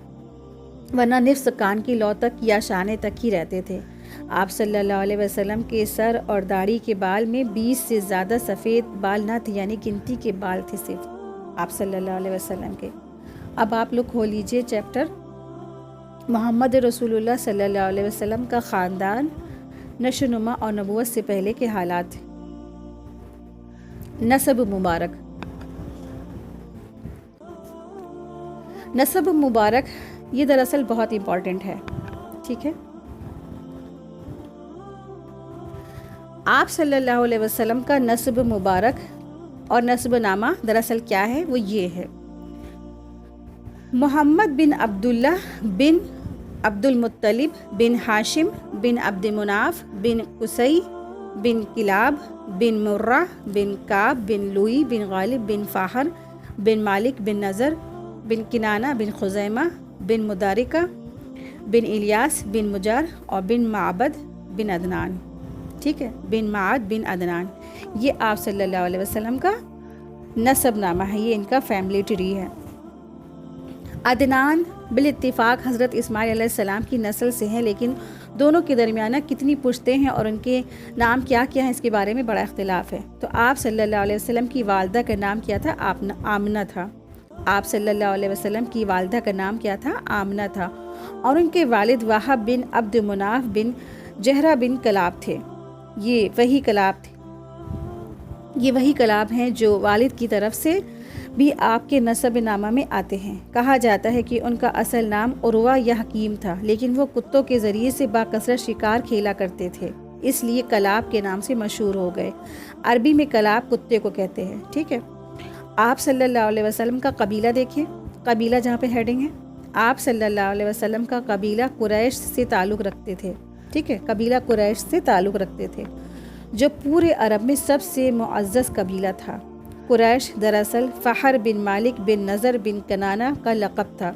ورنہ نصف کان کی لو تک یا شانے تک ہی رہتے تھے۔ آپ صلی اللہ علیہ وسلم کے سر اور داڑھی کے بال میں 20 سے زیادہ سفید بال نہ تھے، یعنی گنتی کے بال تھے صرف آپ صلی اللہ علیہ وسلم کے۔ اب آپ لوگ کھول لیجئے چیپٹر محمد رسول اللہ صلی اللہ علیہ وسلم کا خاندان، نشو نما اور نبوت سے پہلے کے حالات۔ نسب مبارک یہ دراصل بہت امپورٹنٹ ہے، ٹھیک ہے۔ آپ صلی اللہ علیہ وسلم کا نسب مبارک اور نسب نامہ دراصل کیا ہے؟ وہ یہ ہے: محمد بن عبداللہ بن عبد المطلب بن ہاشم بن عبد مناف بن قصی بن کلاب بن مرہ بن کعب بن لوئی بن غالب بن فاخر بن مالک بن نضر بن کنانہ بن خزیمہ بن مدارکہ بن الیاس بن مجر اور بن معبد بن عدنان، ٹھیک ہے، بن معد بن عدنان۔ یہ آپ صلی اللہ علیہ وسلم کا نسب نامہ ہے، یہ ان کا فیملی ٹری ہے۔ عدنان بالاتفاق حضرت اسماعیل علیہ السلام کی نسل سے ہیں، لیکن دونوں کے درمیانہ کتنی پشتیں ہیں اور ان کے نام کیا کیا ہیں اس کے بارے میں بڑا اختلاف ہے۔ تو آپ صلی اللہ علیہ وسلم کی والدہ کا نام کیا تھا؟ آمنہ تھا۔ آپ صلی اللہ علیہ وسلم کی والدہ کا نام کیا تھا؟ آمنہ تھا، اور ان کے والد وہب بن عبد مناف بن زہرہ بن کلاب تھے۔ یہ وہی کلاب ہیں جو والد کی طرف سے بھی آپ کے نسب نامہ میں آتے ہیں۔ کہا جاتا ہے کہ ان کا اصل نام عروہ یا حکیم تھا، لیکن وہ کتوں کے ذریعے سے باکثرت شکار کھیلا کرتے تھے، اس لیے کلاب کے نام سے مشہور ہو گئے۔ عربی میں کلاب کتے کو کہتے ہیں، ٹھیک ہے۔ آپ صلی اللہ علیہ وسلم کا قبیلہ دیکھیں، قبیلہ جہاں پہ ہیڈنگ ہے، آپ صلی اللہ علیہ وسلم کا قبیلہ قریش سے تعلق رکھتے تھے، ٹھیک ہے، قبیلہ قریش سے تعلق رکھتے تھے، جو پورے عرب میں سب سے معزز قبیلہ تھا۔ قریش دراصل فخر بن مالک بن نضر بن کنانہ کا لقب تھا،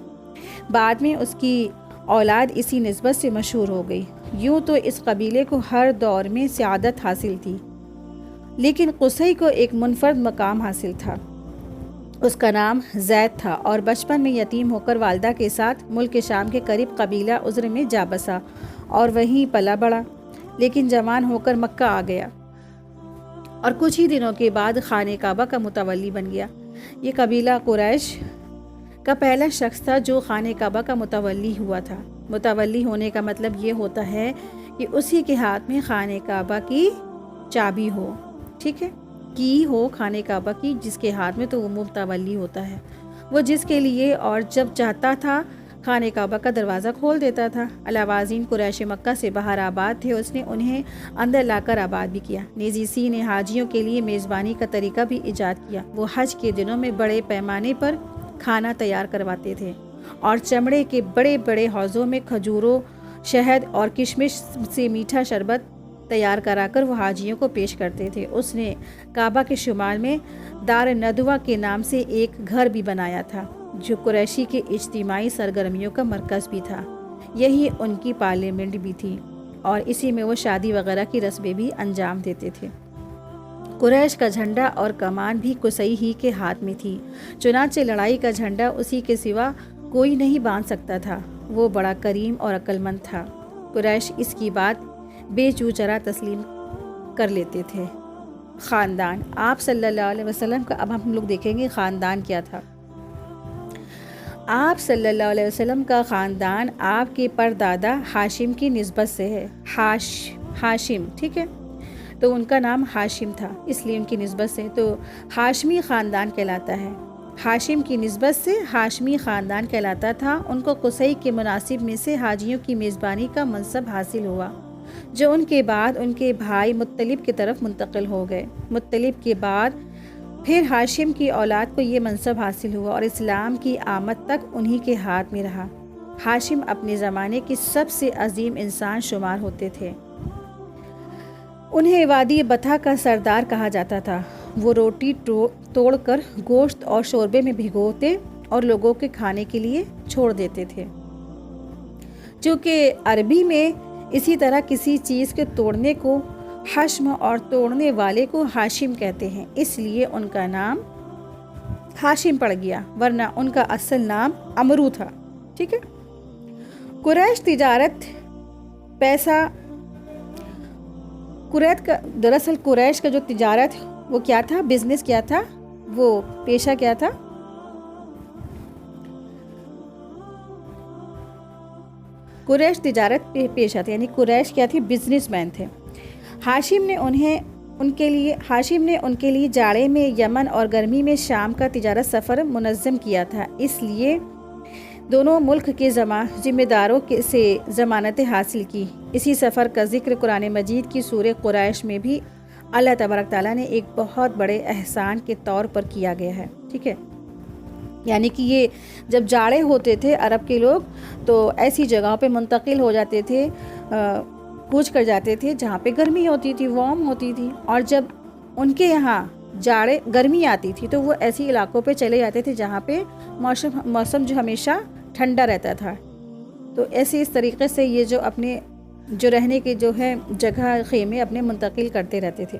بعد میں اس کی اولاد اسی نسبت سے مشہور ہو گئی۔ یوں تو اس قبیلے کو ہر دور میں سعادت حاصل تھی، لیکن قصی کو ایک منفرد مقام حاصل تھا۔ اس کا نام زید تھا، اور بچپن میں یتیم ہو کر والدہ کے ساتھ ملک شام کے قریب قبیلہ عذر میں جا بسا اور وہیں پلا بڑھا، لیکن جوان ہو کر مکہ آ گیا۔ اور کچھ ہی دنوں کے بعد خانہ کعبہ کا متولی بن گیا۔ یہ قبیلہ قریش کا پہلا شخص تھا جو خانہ کعبہ کا متولی ہوا تھا۔ متولی ہونے کا مطلب یہ ہوتا ہے کہ اسی کے ہاتھ میں خانہ کعبہ کی چابی ہو، ٹھیک ہے، کی ہو خانہ کعبہ کی جس کے ہاتھ میں، تو وہ متولی ہوتا ہے۔ وہ جس کے لیے اور جب چاہتا تھا خانہ کعبہ کا دروازہ کھول دیتا تھا۔ علاوازین قریش مکہ سے باہر آباد تھے، اس نے انہیں اندر لا کر آباد بھی کیا۔ نیز اسی نے حاجیوں کے لیے میزبانی کا طریقہ بھی ایجاد کیا۔ وہ حج کے دنوں میں بڑے پیمانے پر کھانا تیار کرواتے تھے اور چمڑے کے بڑے بڑے حوضوں میں کھجوروں، شہد اور کشمش سے میٹھا شربت تیار کرا کر وہ حاجیوں کو پیش کرتے تھے۔ اس نے کعبہ کے شمال میں دار ندوہ کے نام سے ایک گھر بھی بنایا تھا جو قریشی کے اجتماعی سرگرمیوں کا مرکز بھی تھا۔ یہی ان کی پارلیمنٹ بھی تھی اور اسی میں وہ شادی وغیرہ کی رسمیں بھی انجام دیتے تھے۔ قریش کا جھنڈا اور کمان بھی قصی ہی کے ہاتھ میں تھی، چنانچہ لڑائی کا جھنڈا اسی کے سوا کوئی نہیں باندھ سکتا تھا۔ وہ بڑا کریم اور عقل مند تھا۔ قریش اس کی بات بے چوچرا تسلیم کر لیتے تھے۔ خاندان آپ صلی اللہ علیہ وسلم کا، اب ہم لوگ دیکھیں گے خاندان کیا تھا۔ آپ صلی اللہ علیہ وسلم کا خاندان آپ کے پردادا ہاشم کی نسبت سے ہے۔ ہاشم، ٹھیک ہے، تو ان کا نام ہاشم تھا، اس لیے ان کی نسبت سے تو ہاشمی خاندان کہلاتا ہے۔ ہاشم کی نسبت سے ہاشمی خاندان کہلاتا تھا۔ ان کو قصی کے مناسب میں سے حاجیوں کی میزبانی کا منصب حاصل ہوا، جو ان کے بعد ان کے بھائی مطلب کی طرف منتقل ہو گئے۔ مطلب کے بعد پھر ہاشم کی اولاد کو یہ منصب حاصل ہوا اور اسلام کی آمد تک انہی کے ہاتھ میں رہا۔ ہاشم اپنے زمانے کے سب سے عظیم انسان شمار ہوتے تھے۔ انہیں وادی بطحا کا سردار کہا جاتا تھا۔ وہ روٹی توڑ کر گوشت اور شوربے میں بھگوتے اور لوگوں کے کھانے کے لیے چھوڑ دیتے تھے۔ چونکہ عربی میں اسی طرح کسی چیز کے توڑنے کو حشم اور توڑنے والے کو ہاشم کہتے ہیں، اس لیے ان کا نام ہاشم پڑ گیا، ورنہ ان کا اصل نام عمرو تھا، ٹھیک ہے۔ قریش تجارت پیسہ دراصل قریش کا جو تجارت وہ کیا تھا، بزنس کیا تھا، وہ پیشہ کیا تھا؟ قریش تجارت پیشہ تھے، یعنی قریش کیا تھی، بزنس مین تھے۔ ہاشم نے ان کے لیے جاڑے میں یمن اور گرمی میں شام کا تجارت سفر منظم کیا تھا، اس لیے دونوں ملک کے ذمہ داروں سے ضمانتیں حاصل کی۔ اسی سفر کا ذکر قرآن مجید کی سورہ قریش میں بھی اللہ تبارک تعالیٰ نے ایک بہت بڑے احسان کے طور پر کیا گیا ہے، ٹھیک ہے۔ یعنی کہ یہ جب جاڑے ہوتے تھے عرب کے لوگ تو ایسی جگہوں پہ منتقل ہو جاتے تھے، کوچ کر جاتے تھے جہاں پہ گرمی ہوتی تھی، وارم ہوتی تھی، اور جب ان کے یہاں گرمی آتی تھی تو وہ ایسی علاقوں پہ چلے جاتے تھے جہاں پہ موسم جو ہمیشہ ٹھنڈا رہتا تھا۔ تو ایسے اس طریقے سے یہ جو رہنے کے جو ہے جگہ خیمے اپنے منتقل کرتے رہتے تھے۔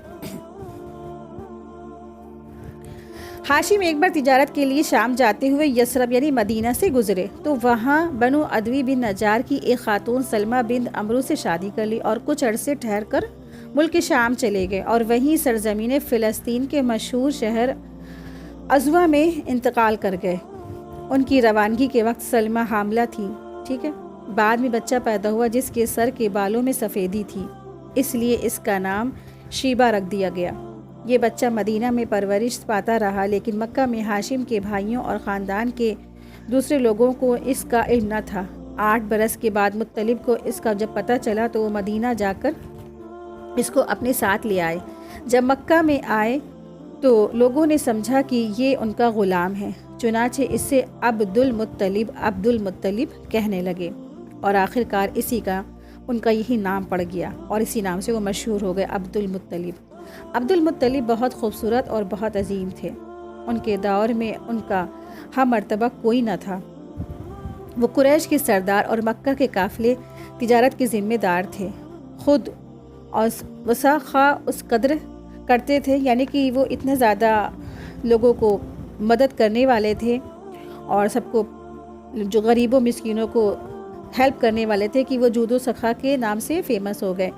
ہاشم ایک بار تجارت کے لیے شام جاتے ہوئے یثرب یعنی مدینہ سے گزرے تو وہاں بنو عدوی بن نجار کی ایک خاتون سلمہ بنت عمرو سے شادی کر لی اور کچھ عرصے ٹھہر کر ملک شام چلے گئے اور وہیں سرزمین فلسطین کے مشہور شہر عزوہ میں انتقال کر گئے۔ ان کی روانگی کے وقت سلمہ حاملہ تھی، ٹھیک ہے۔ بعد میں بچہ پیدا ہوا جس کے سر کے بالوں میں سفیدی تھی، اس لیے اس کا نام شیبہ رکھ دیا گیا۔ یہ بچہ مدینہ میں پرورش پاتا رہا، لیکن مکہ میں ہاشم کے بھائیوں اور خاندان کے دوسرے لوگوں کو اس کا علم نہ تھا۔ 8 برس کے بعد مطلب کو اس کا جب پتہ چلا تو وہ مدینہ جا کر اس کو اپنے ساتھ لے آئے۔ جب مکہ میں آئے تو لوگوں نے سمجھا کہ یہ ان کا غلام ہے، چنانچہ اس سے عبد المطلب کہنے لگے اور آخرکار اسی کا ان کا یہی نام پڑ گیا اور اسی نام سے وہ مشہور ہو گئے، عبد المطلب۔ عبد المطلب بہت خوبصورت اور بہت عظیم تھے۔ ان کے دور میں ان کا ہم مرتبہ کوئی نہ تھا۔ وہ قریش کے سردار اور مکہ کے قافلے تجارت کے ذمہ دار تھے۔ خود اور وساخا اس قدر کرتے تھے، یعنی کہ وہ اتنے زیادہ لوگوں کو مدد کرنے والے تھے اور سب کو جو غریبوں مسکینوں کو ہیلپ کرنے والے تھے کہ وہ جود و سخا کے نام سے فیمس ہو گئے،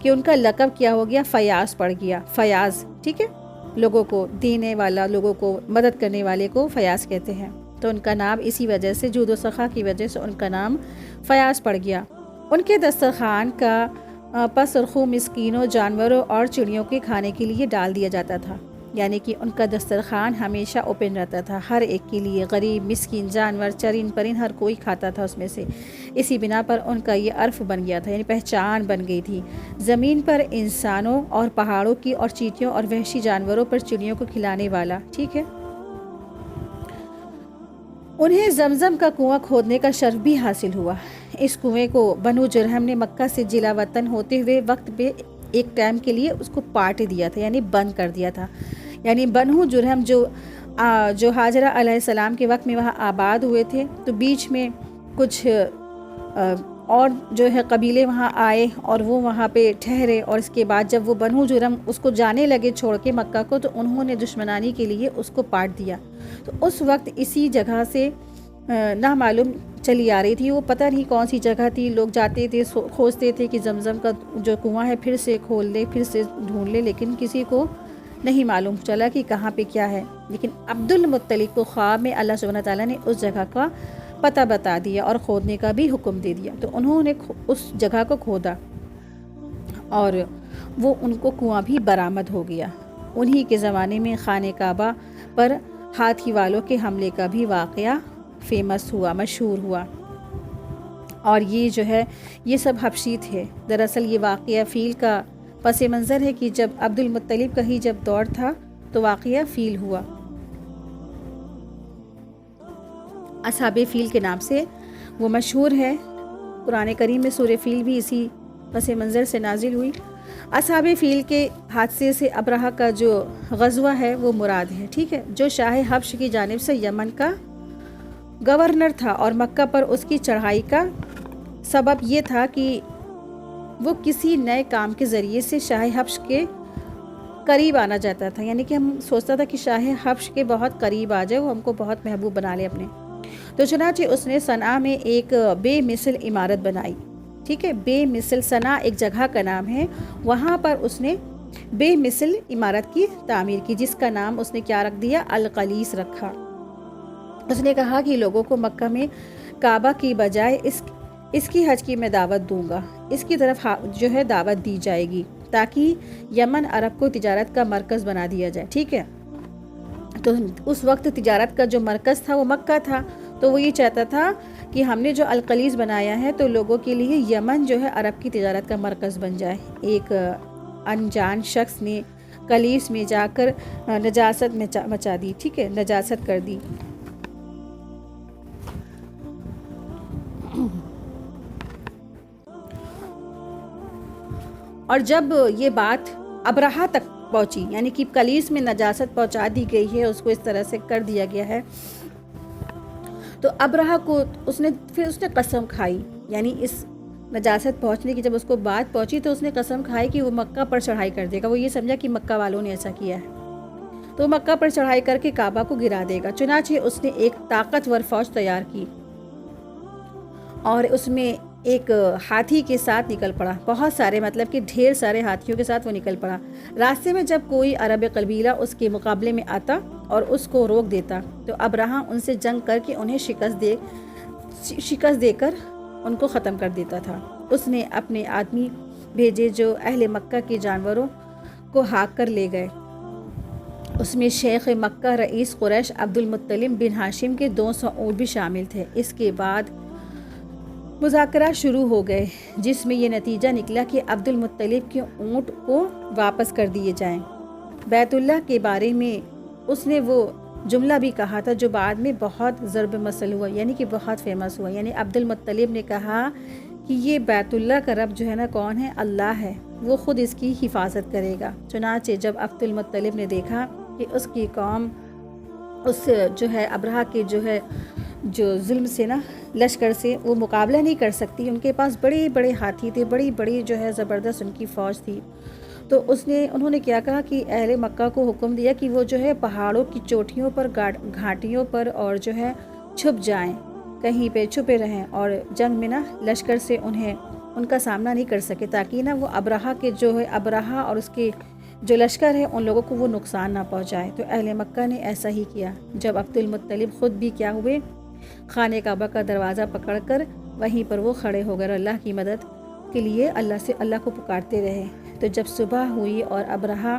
کہ ان کا لقب کیا ہو گیا، فیاض پڑ گیا، فیاض، ٹھیک ہے، لوگوں کو دینے والا، لوگوں کو مدد کرنے والے کو فیاض کہتے ہیں، تو ان کا نام اسی وجہ سے، جود و سخا کی وجہ سے ان کا نام فیاض پڑ گیا۔ ان کے دسترخوان کا پس رخو مسکینوں، جانوروں اور چڑیوں کے کھانے کے لیے ڈال دیا جاتا تھا، یعنی کہ ان کا دسترخوان ہمیشہ اوپن رہتا تھا ہر ایک کے لیے، غریب، مسکین، جانور، چرند پرند، ہر کوئی کھاتا تھا اس میں سے۔ اسی بنا پر ان کا یہ عرف بن گیا تھا، یعنی پہچان بن گئی تھی۔ زمین پر انسانوں اور پہاڑوں کی اور چیٹیوں اور وحشی جانوروں پر چڑیوں کو کھلانے والا، ٹھیک ہے۔ انہیں زمزم کا کنواں کھودنے کا شرف بھی حاصل ہوا۔ اس کنویں کو بنو جرہم نے مکہ سے جلا وطن ہوتے ہوئے وقت پہ ایک ٹائم کے لیے اس کو پاٹ دیا تھا، یعنی بند کر دیا تھا۔ یعنی بنو جرہم جو حاجرہ علیہ السلام کے وقت میں وہاں آباد ہوئے تھے، تو بیچ میں کچھ اور جو ہے قبیلے وہاں آئے اور وہ وہاں پہ ٹھہرے، اور اس کے بعد جب وہ بنو جرہم اس کو جانے لگے چھوڑ کے مکہ کو، تو انہوں نے دشمنانی کے لیے اس کو پاٹ دیا۔ تو اس وقت اسی جگہ سے نامعلوم چلی آ رہی تھی، وہ پتہ نہیں کون سی جگہ تھی، لوگ جاتے تھے کھوجتے تھے کہ زمزم کا جو کنواں ہے پھر سے کھول لے، پھر سے ڈھونڈ لے، لیکن کسی کو نہیں معلوم چلا کہ کہاں پہ کیا ہے۔ لیکن عبد المطلب کو خواب میں اللہ سبحانہ تعالیٰ نے اس جگہ کا پتہ بتا دیا اور کھودنے کا بھی حکم دے دیا، تو انہوں نے اس جگہ کو کھودا اور وہ ان کو کنواں بھی برآمد ہو گیا۔ انہی کے زمانے میں خانہ کعبہ پر ہاتھی والوں کے حملے کا بھی واقعہ فیمس ہوا، مشہور ہوا، اور یہ جو ہے یہ سب حبشی تھے۔ دراصل یہ واقعہ فیل کا پس منظر ہے کہ جب عبد المطلب کہیں جب دور تھا تو واقعہ فیل ہوا۔ اصحاب فیل کے نام سے وہ مشہور ہے، قرآن کریم میں سورہ فیل بھی اسی پس منظر سے نازل ہوئی۔ اصحاب فیل کے حادثے سے ابرہہ کا جو غزوہ ہے وہ مراد ہے، ٹھیک ہے، جو شاہ حبش کی جانب سے یمن کا گورنر تھا، اور مکہ پر اس کی چڑھائی کا سبب یہ تھا کہ وہ کسی نئے کام کے ذریعے سے شاہ حبش کے قریب آنا چاہتا تھا، یعنی کہ ہم سوچتا تھا کہ شاہ حبش کے بہت قریب آ جائے، وہ ہم کو بہت محبوب بنا لے اپنے۔ تو چنانچہ اس نے صنعا میں ایک بے مثل عمارت بنائی، ٹھیک ہے، بے مثل، صنعا ایک جگہ کا نام ہے، وہاں پر اس نے بے مثل عمارت کی تعمیر کی، جس کا نام اس نے کیا رکھ دیا، القلیس رکھا۔ اس نے کہا کہ لوگوں کو مکہ میں کعبہ کی بجائے اس کی حج کی میں دعوت دوں گا، اس کی طرف جو ہے دعوت دی جائے گی، تاکہ یمن عرب کو تجارت کا مرکز بنا دیا جائے، ٹھیک ہے۔ تو اس وقت تجارت کا جو مرکز تھا وہ مکہ تھا، تو وہ یہ چاہتا تھا کہ ہم نے جو القلیس بنایا ہے تو لوگوں کے لیے یمن جو ہے عرب کی تجارت کا مرکز بن جائے۔ ایک انجان شخص نے قلیس میں جا کر نجاست مچا دی، ٹھیک ہے، نجاست کر دی۔ اور جب یہ بات ابرہہ تک پہنچی، یعنی کہ قلیس میں نجاست پہنچا دی گئی ہے، اس کو اس طرح سے کر دیا گیا ہے، تو ابرہہ کو اس نے قسم کھائی، یعنی اس نجاست پہنچنے کی جب اس کو بات پہنچی تو اس نے قسم کھائی کہ وہ مکہ پر چڑھائی کر دے گا۔ وہ یہ سمجھا کہ مکہ والوں نے ایسا کیا ہے تو مکہ پر چڑھائی کر کے کعبہ کو گرا دے گا۔ چنانچہ اس نے ایک طاقتور فوج تیار کی اور اس میں ایک ہاتھی کے ساتھ نکل پڑا، بہت سارے، مطلب کہ ڈھیر سارے ہاتھیوں کے ساتھ وہ نکل پڑا۔ راستے میں جب کوئی عرب قبیلہ اس کے مقابلے میں آتا اور اس کو روک دیتا تو ابرہہ ان سے جنگ کر کے انہیں شکست دے کر ان کو ختم کر دیتا تھا۔ اس نے اپنے آدمی بھیجے جو اہل مکہ کے جانوروں کو ہاک کر لے گئے۔ اس میں شیخ مکہ رئیس قریش عبد المطلب بن ہاشم کے 200 اونٹ بھی شامل تھے۔ اس کے بعد مذاکرات شروع ہو گئے، جس میں یہ نتیجہ نکلا کہ عبد المطلب کے اونٹ کو واپس کر دیے جائیں۔ بیت اللہ کے بارے میں اس نے وہ جملہ بھی کہا تھا جو بعد میں بہت ضرب مثل ہوا، یعنی کہ بہت فیمس ہوا، یعنی عبد المطلب نے کہا کہ یہ بیت اللہ کا رب جو ہے نا کون ہے، اللہ ہے، وہ خود اس کی حفاظت کرے گا۔ چنانچہ جب عبد المطلب نے دیکھا کہ اس کی قوم اس جو ہے ابرہہ کے جو ظلم سے نا لشکر سے وہ مقابلہ نہیں کر سکتی، ان کے پاس بڑے بڑے ہاتھی تھے، بڑی بڑی جو ہے زبردست ان کی فوج تھی، تو انہوں نے کیا کہا کہ اہل مکہ کو حکم دیا کہ وہ جو ہے پہاڑوں کی چوٹیوں پر، گھاٹیوں پر اور جو ہے چھپ جائیں، کہیں پہ چھپے رہیں اور جنگ میں نا لشکر سے ان کا سامنا نہیں کر سکے، تاکہ نا وہ ابرہہ کے جو ہے ابرہہ اور اس کے جو لشکر ہے ان لوگوں کو وہ نقصان نہ پہنچائے۔ تو اہل مکہ نے ایسا ہی کیا۔ جب عبد المطلب خود بھی کیا ہوئے، خانہ کعبہ کا دروازہ پکڑ کر وہیں پر وہ کھڑے ہو گئے اور اللہ کی مدد کے لیے اللہ کو پکارتے رہے۔ تو جب صبح ہوئی اور ابرہہ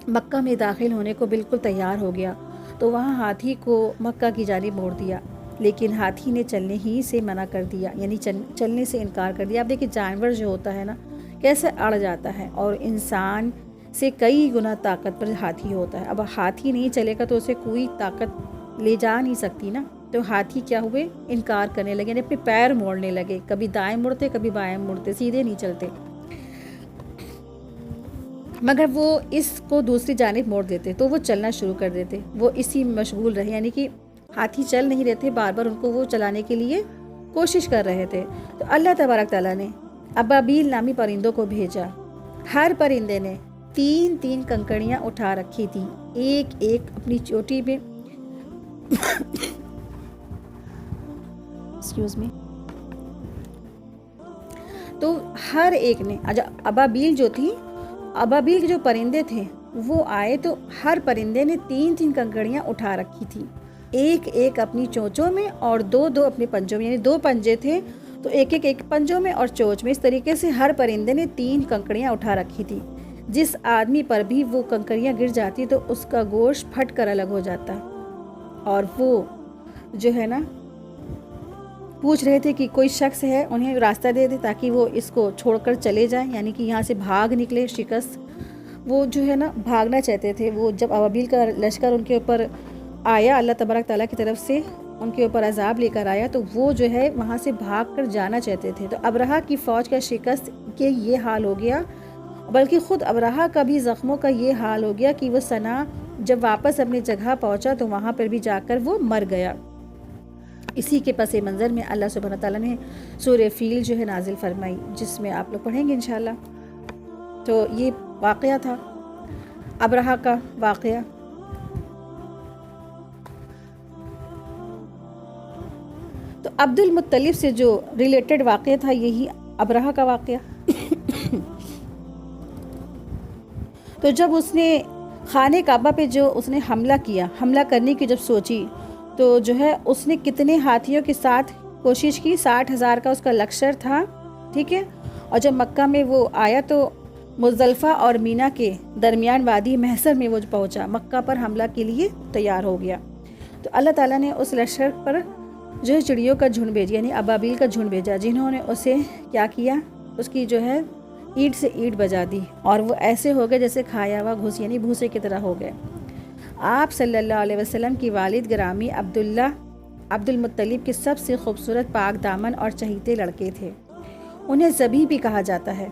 مکہ میں داخل ہونے کو بالکل تیار ہو گیا تو وہاں ہاتھی کو مکہ کی جانب موڑ دیا، لیکن ہاتھی نے چلنے ہی سے منع کر دیا، یعنی چلنے سے انکار کر دیا۔ اب دیکھیں جانور جو ہوتا ہے نا کیسے اڑ جاتا ہے، اور انسان سے کئی گنا طاقت پر ہاتھی ہوتا ہے۔ اب ہاتھی نہیں چلے گا تو اسے کوئی طاقت لے جا نہیں سکتی نا، تو ہاتھی کیا ہوئے، انکار کرنے لگے، یعنی اپنے پیر موڑنے لگے، کبھی دائیں مڑتے کبھی بائیں مڑتے، سیدھے نہیں چلتے، مگر وہ اس کو دوسری جانب موڑ دیتے تو وہ چلنا شروع کر دیتے۔ وہ اسی میں مشغول رہے، یعنی کہ ہاتھی چل نہیں رہے تھے، بار بار ان کو وہ چلانے کے لیے کوشش کر رہے تھے۔ تو اللہ تبارک تعالیٰ نے ابابیل نامی پرندوں کو بھیجا۔ ہر پرندے نے 3 کنکڑیاں اٹھا رکھی تھیں، ایک ایک اپنی چوٹی میں ایکسکیوز می۔ تو ہر ایک نے ابابیل کے جو پرندے تھے وہ آئے تو ہر پرندے نے 3 کنکڑیاں اٹھا رکھی تھی، ایک ایک اپنی چونچوں میں اور 2 اپنے پنجوں میں، یعنی 2 پنجے تھے تو ایک پنجوں میں اور چونچ میں۔ اس طریقے سے ہر پرندے نے 3 کنکڑیاں اٹھا رکھی تھی۔ جس آدمی پر بھی وہ کنکڑیاں گر جاتی تو اس کا گوشت پھٹ کر الگ ہو جاتا، اور وہ جو ہے نا پوچھ رہے تھے کہ کوئی شخص ہے انہیں راستہ دے دے تاکہ وہ اس کو چھوڑ کر چلے جائیں، یعنی کہ یہاں سے بھاگ نکلے شکست۔ وہ جو ہے نا بھاگنا چاہتے تھے۔ وہ جب ابابیل کا لشکر ان کے اوپر آیا، اللہ تبارک تعالیٰ کی طرف سے ان کے اوپر عذاب لے کر آیا، تو وہ جو ہے وہاں سے بھاگ کر جانا چاہتے تھے۔ تو ابرہہ کی فوج کا شکست کے یہ حال ہو گیا، بلکہ خود ابرہہ کا بھی زخموں کا یہ حال ہو گیا کہ وہ صنعا جب واپس اپنی جگہ پہنچا تو وہاں پر بھی جا کر وہ مر گیا۔ اسی کے پس منظر میں اللہ سبحانہ تعالیٰ نے سورہ فیل جو ہے نازل فرمائی، جس میں آپ لوگ پڑھیں گے انشاءاللہ۔ تو یہ واقعہ تھا ابرہہ کا واقعہ۔ تو عبد المطلب سے جو ریلیٹڈ واقعہ تھا یہی ابرہہ کا واقعہ۔ تو جب اس نے خانہ کعبہ پہ جو اس نے حملہ کرنے کی جب سوچی تو جو ہے اس نے کتنے ہاتھیوں کے ساتھ کوشش کی، 60,000 کا اس کا لشکر تھا، ٹھیک ہے۔ اور جب مکہ میں وہ آیا تو مزدلفہ اور مینا کے درمیان وادی محصر میں وہ پہنچا، مکہ پر حملہ کے لیے تیار ہو گیا۔ تو اللہ تعالیٰ نے اس لشکر پر جو ہے چڑیوں کا جھنڈ بھیجا، یعنی ابابیل کا جھنڈ بھیجا، جنہوں نے اسے کیا کیا، اس کی جو ہے اینٹ سے اینٹ بجا دی، اور وہ ایسے ہو گئے جیسے کھایا ہوا گھوس، یعنی بھوسے کی طرح ہو گئے۔ آپ صلی اللہ علیہ وسلم کی والد گرامی عبد المطلب کے سب سے خوبصورت پاک دامن اور چہیتے لڑکے تھے۔ انہیں ذبیح بھی کہا جاتا ہے۔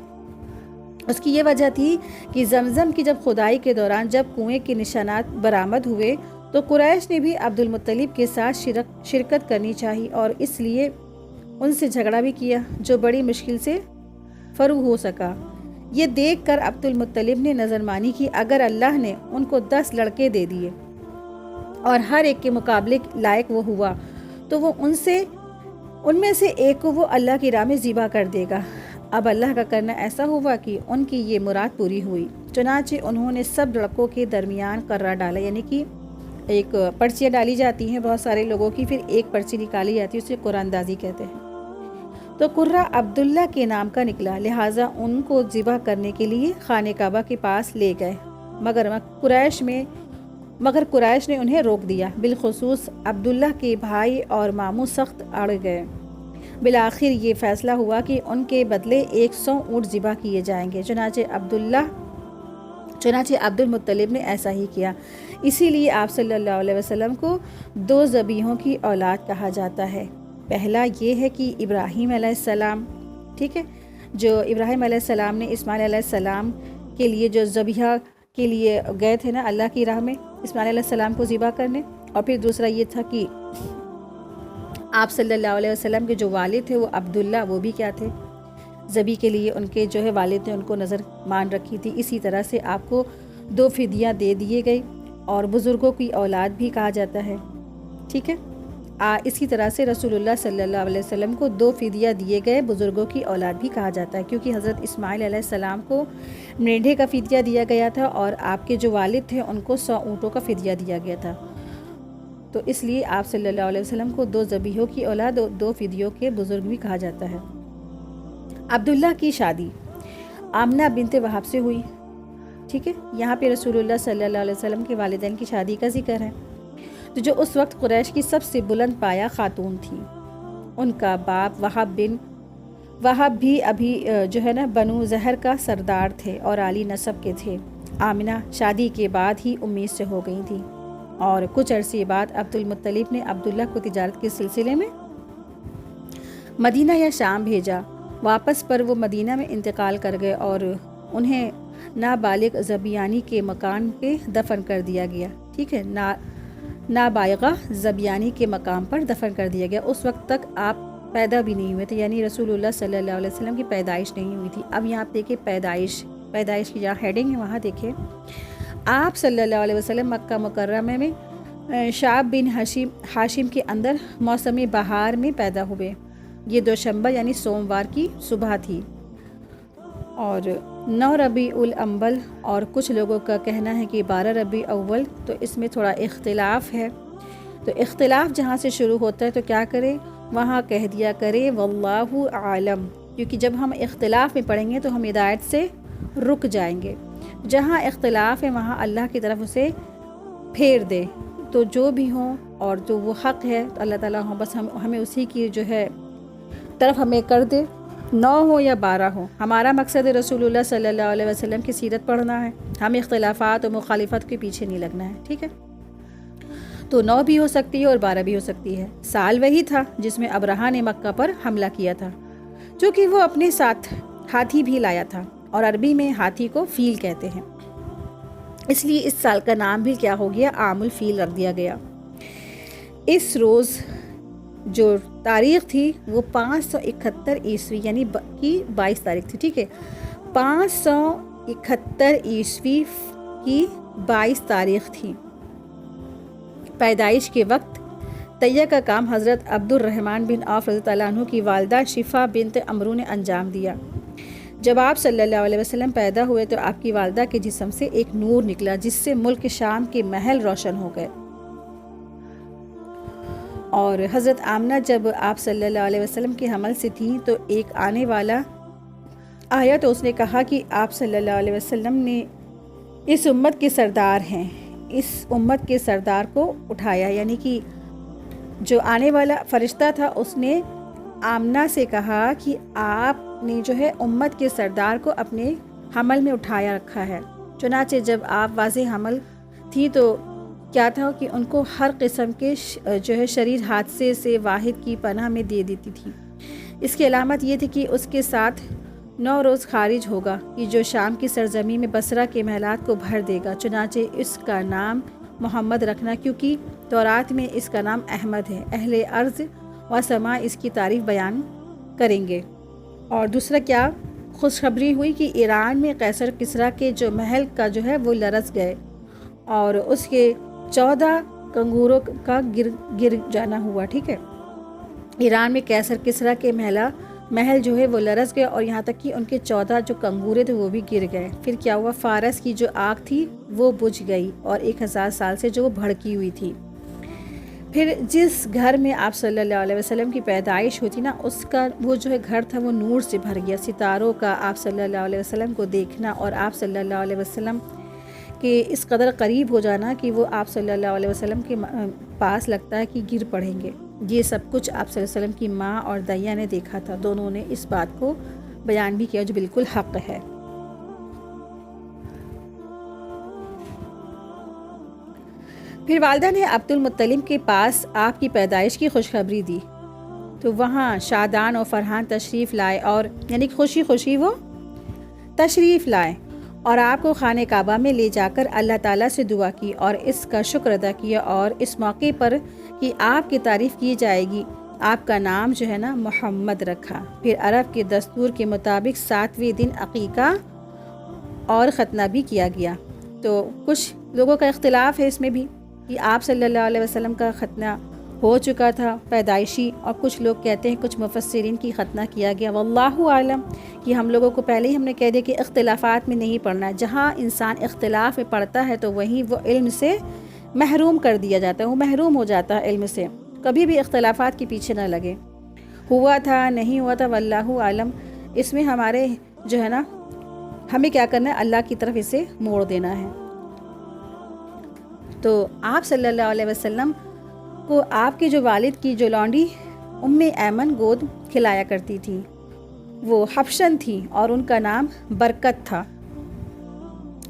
اس کی یہ وجہ تھی کہ زمزم کی جب کھدائی کے دوران جب کنویں کے نشانات برآمد ہوئے تو قریش نے بھی عبد المطلب کے ساتھ شرکت کرنی چاہی، اور اس لیے ان سے جھگڑا بھی کیا، جو بڑی مشکل سے فرو ہو سکا۔ یہ دیکھ کر عبد المطلب نے نظر مانی کہ اگر اللہ نے ان کو 10 لڑکے دے دیے اور ہر ایک کے مقابلے لائق وہ ہوا تو وہ ان میں سے ایک کو وہ اللہ کی راہ میں ذبح کر دے گا۔ اب اللہ کا کرنا ایسا ہوا کہ ان کی یہ مراد پوری ہوئی، چنانچہ انہوں نے سب لڑکوں کے درمیان قرہ ڈالا، یعنی کہ ایک پرچیاں ڈالی جاتی ہیں بہت سارے لوگوں کی، پھر ایک پرچی نکالی جاتی ہے، اسے قرآن اندازی کہتے ہیں۔ تو قرہ عبداللہ کے نام کا نکلا، لہٰذا ان کو ذبح کرنے کے لیے خانہ کعبہ کے پاس لے گئے، مگر قریش نے انہیں روک دیا، بالخصوص عبداللہ کے بھائی اور ماموں سخت اڑ گئے۔ بالآخر یہ فیصلہ ہوا کہ ان کے بدلے 100 اونٹ ذبح کیے جائیں گے، چنانچہ عبد المطلب نے ایسا ہی کیا۔ اسی لیے آپ صلی اللہ علیہ وسلم کو 2 ذبیحوں کی اولاد کہا جاتا ہے۔ پہلا یہ ہے کہ ابراہیم علیہ السلام، ٹھیک ہے، جو ابراہیم علیہ السلام نے اسماعیل علیہ السلام کے لیے جو ذبیحہ کے لیے گئے تھے نا اللہ کی راہ میں اسماعیل علیہ السلام کو ذبح کرنے، اور پھر دوسرا یہ تھا کہ آپ صلی اللہ علیہ وسلم کے جو والد تھے وہ عبداللہ، وہ بھی کیا تھے، ذبیح کے لیے ان کے جو ہے والد نے ان کو نظر مان رکھی تھی۔ اسی طرح سے آپ کو 2 فدیہ دے دیے گئے، اور بزرگوں کی اولاد بھی کہا جاتا ہے، ٹھیک ہے۔ اسی طرح سے رسول اللہ صلی اللہ علیہ وسلم کو 2 فدیہ دیے گئے بزرگوں کی اولاد بھی کہا جاتا ہے، کیونکہ حضرت اسماعیل علیہ السلام کو مینڈھے کا فدیہ دیا گیا تھا اور آپ کے جو والد تھے ان کو 100 اونٹوں کا فدیہ دیا گیا تھا، تو اس لیے آپ صلی اللہ علیہ وسلم کو 2 ذبیحوں کی اولاد اور 2 فدیوں کے بزرگ بھی کہا جاتا ہے۔ عبداللہ کی شادی آمنہ بنت وہب سے ہوئی، ٹھیک ہے، یہاں پہ رسول اللہ صلی اللہ علیہ وسلم کے والدین کی شادی کا ذکر ہے، تو جو اس وقت قریش کی سب سے بلند پایہ خاتون تھی۔ ان کا باپ وہب بھی ابھی جو ہے نا بنو زہر کا سردار تھے اور عالی نسب کے تھے۔ آمنہ شادی کے بعد ہی امید سے ہو گئی تھی، اور کچھ عرصے بعد عبد المطلب نے عبداللہ کو تجارت کے سلسلے میں مدینہ یا شام بھیجا۔ واپس پر وہ مدینہ میں انتقال کر گئے اور انہیں نابالغ زبیانی کے مکان پہ دفن کر دیا گیا، ٹھیک ہے، نابالغہ زبیانی کے مقام پر دفن کر دیا گیا۔ اس وقت تک آپ پیدا بھی نہیں ہوئے تھے، یعنی رسول اللہ صلی اللہ علیہ وسلم کی پیدائش نہیں ہوئی تھی۔ اب یہاں دیکھیں پیدائش کی جہاں ہیڈنگ ہے وہاں دیکھیں، آپ صلی اللہ علیہ وسلم مکہ مکرمہ میں شعب بن ہاشم کے اندر موسم بہار میں پیدا ہوئے۔ یہ دوشنبہ یعنی سوموار کی صبح تھی، اور 9 ربیع الاول، اور کچھ لوگوں کا کہنا ہے کہ 12 ربیع اول، تو اس میں تھوڑا اختلاف ہے۔ تو اختلاف جہاں سے شروع ہوتا ہے تو کیا کرے، وہاں کہہ دیا کرے واللہ عالم، کیونکہ جب ہم اختلاف میں پڑھیں گے تو ہم ہدایت سے رک جائیں گے۔ جہاں اختلاف ہے وہاں اللہ کی طرف اسے پھیر دے، تو جو بھی ہوں اور جو وہ حق ہے تو اللہ تعالیٰ بس ہمیں اسی کی جو ہے طرف ہمیں کر دے، 9 ہو یا 12 ہو۔ ہمارا مقصد رسول اللہ صلی اللہ علیہ وسلم کی سیرت پڑھنا ہے، ہمیں اختلافات و مخالفت کے پیچھے نہیں لگنا ہے، ٹھیک ہے۔ تو 9 بھی ہو سکتی ہے اور 12 بھی ہو سکتی ہے۔ سال وہی تھا جس میں ابرہہ نے مکہ پر حملہ کیا تھا، چونکہ وہ اپنے ساتھ ہاتھی بھی لایا تھا، اور عربی میں ہاتھی کو فیل کہتے ہیں، اس لیے اس سال کا نام بھی کیا ہو گیا، عام الفیل رکھ دیا گیا۔ اس روز جو تاریخ تھی وہ 571 عیسوی یعنی کی 22 تاریخ تھی، ٹھیک ہے، 571 عیسوی کی 22 تاریخ تھی۔ پیدائش کے وقت تیہ کا کام حضرت عبد الرحمن بن عوف رضی اللہ عنہ کی والدہ شفا بنت عمرو نے انجام دیا۔ جب آپ صلی اللہ علیہ وسلم پیدا ہوئے تو آپ کی والدہ کے جسم سے ایک نور نکلا جس سے ملک شام کے محل روشن ہو گئے، اور حضرت آمنہ جب آپ صلی اللہ علیہ وسلم کے حمل سے تھیں تو ایک آنے والا آیا تو اس نے کہا کہ آپ صلی اللہ علیہ وسلم نے اس امت کے سردار ہیں، اس امت کے سردار کو اٹھایا، یعنی کہ جو آنے والا فرشتہ تھا اس نے آمنہ سے کہا کہ آپ نے جو ہے امت کے سردار کو اپنے حمل میں اٹھایا رکھا ہے۔ چنانچہ جب آپ واضح حمل تھی تو کیا تھا کہ ان کو ہر قسم کے جو ہے شریر حادثے سے واحد کی پناہ میں دے دیتی تھی۔ اس کی علامت یہ تھی کہ اس کے ساتھ 9 روز خارج ہوگا کہ جو شام کی سرزمین میں بصرہ کے محلات کو بھر دے گا، چنانچہ اس کا نام محمد رکھنا، کیونکہ تورات میں اس کا نام احمد ہے۔ اہل ارض و سماء اس کی تعریف بیان کریں گے۔ اور دوسرا کیا خوشخبری ہوئی کہ ایران میں قیصر کسریٰ کے جو محل کا جو ہے وہ لرز گئے، اور اس کے 14 کنگوروں کا گر جانا ہوا، ٹھیک ہے۔ ایران میں قیصر کسریٰ کے محل جو ہے وہ لرز گئے، اور یہاں تک کہ ان کے 14 جو کنگورے تھے وہ بھی گر گئے۔ پھر کیا ہوا، فارس کی جو آگ تھی وہ بجھ گئی، اور 1000 سال سے جو وہ بھڑکی ہوئی تھی۔ پھر جس گھر میں آپ صلی اللہ علیہ وسلم کی پیدائش ہوتی نا، اس کا وہ جو ہے گھر تھا وہ نور سے بھر گیا۔ ستاروں کا آپ صلی اللہ علیہ وسلم کو دیکھنا اور آپ صلی اللہ علیہ وسلم کے اس قدر قریب ہو جانا کہ وہ آپ صلی اللہ علیہ وسلم کے پاس لگتا ہے کہ گر پڑیں گے، یہ سب کچھ آپ صلی اللہ علیہ وسلم کی ماں اور دیا نے دیکھا تھا۔ دونوں نے اس بات کو بیان بھی کیا جو بالکل حق ہے۔ پھر والدہ نے عبد المطلب کے پاس آپ کی پیدائش کی خوشخبری دی، تو وہاں شادان اور فرحان تشریف لائے، اور یعنی خوشی خوشی وہ تشریف لائے، اور آپ کو خانہ کعبہ میں لے جا کر اللہ تعالیٰ سے دعا کی اور اس کا شکر ادا کیا، اور اس موقع پر کہ آپ کی تعریف کی جائے گی آپ کا نام جو ہے نا محمد رکھا۔ پھر عرب کے دستور کے مطابق 7ویں دن عقیقہ اور ختنہ بھی کیا گیا۔ تو کچھ لوگوں کا اختلاف ہے اس میں بھی کہ آپ صلی اللہ علیہ وسلم کا ختنہ ہو چکا تھا پیدائشی، اور کچھ لوگ کہتے ہیں، کچھ مفسرین کی ختنہ کیا گیا، واللہ عالم، کہ ہم لوگوں کو پہلے ہی ہم نے کہہ دیا کہ اختلافات میں نہیں پڑھنا ہے. جہاں انسان اختلاف میں پڑھتا ہے تو وہیں وہ علم سے محروم کر دیا جاتا ہے، وہ محروم ہو جاتا ہے علم سے. کبھی بھی اختلافات کے پیچھے نہ لگے، ہوا تھا نہیں ہوا تھا واللہ عالم. اس میں ہمارے جو ہے نا، ہمیں کیا کرنا ہے، اللہ کی طرف اسے موڑ دینا ہے. تو آپ صلی اللہ علیہ وسلم کو آپ کے جو والد کی جو لونڈی ام ایمن گود کھلایا کرتی تھی، وہ حبشن تھی اور ان کا نام برکت تھا.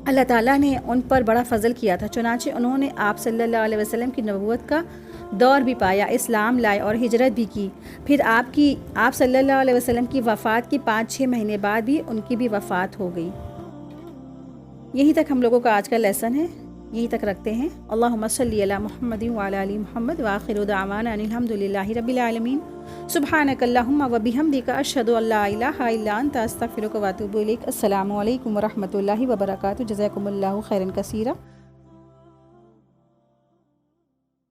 اللہ تعالیٰ نے ان پر بڑا فضل کیا تھا، چنانچہ انہوں نے آپ صلی اللہ علیہ وسلم کی نبوت کا دور بھی پایا، اسلام لائے اور ہجرت بھی کی. پھر آپ صلی اللہ علیہ وسلم کی وفات کی 5-6 مہینے بعد بھی ان کی بھی وفات ہو گئی. یہیں تک ہم لوگوں کا آج کا لیسن ہے، یہیں تک رکھتے ہیں. اللہم صلی علی محمد وعلی آل محمد وآخر دعوانا ان الحمد للہ رب العالمین. سبحانک اللہم وبحمدک، اشہد ان لا الہ الا انت، استغفرک واتوب الیک. السلام علیکم ورحمۃ اللہ وبرکاتہ. جزاکم اللہ خیرا کثیرا.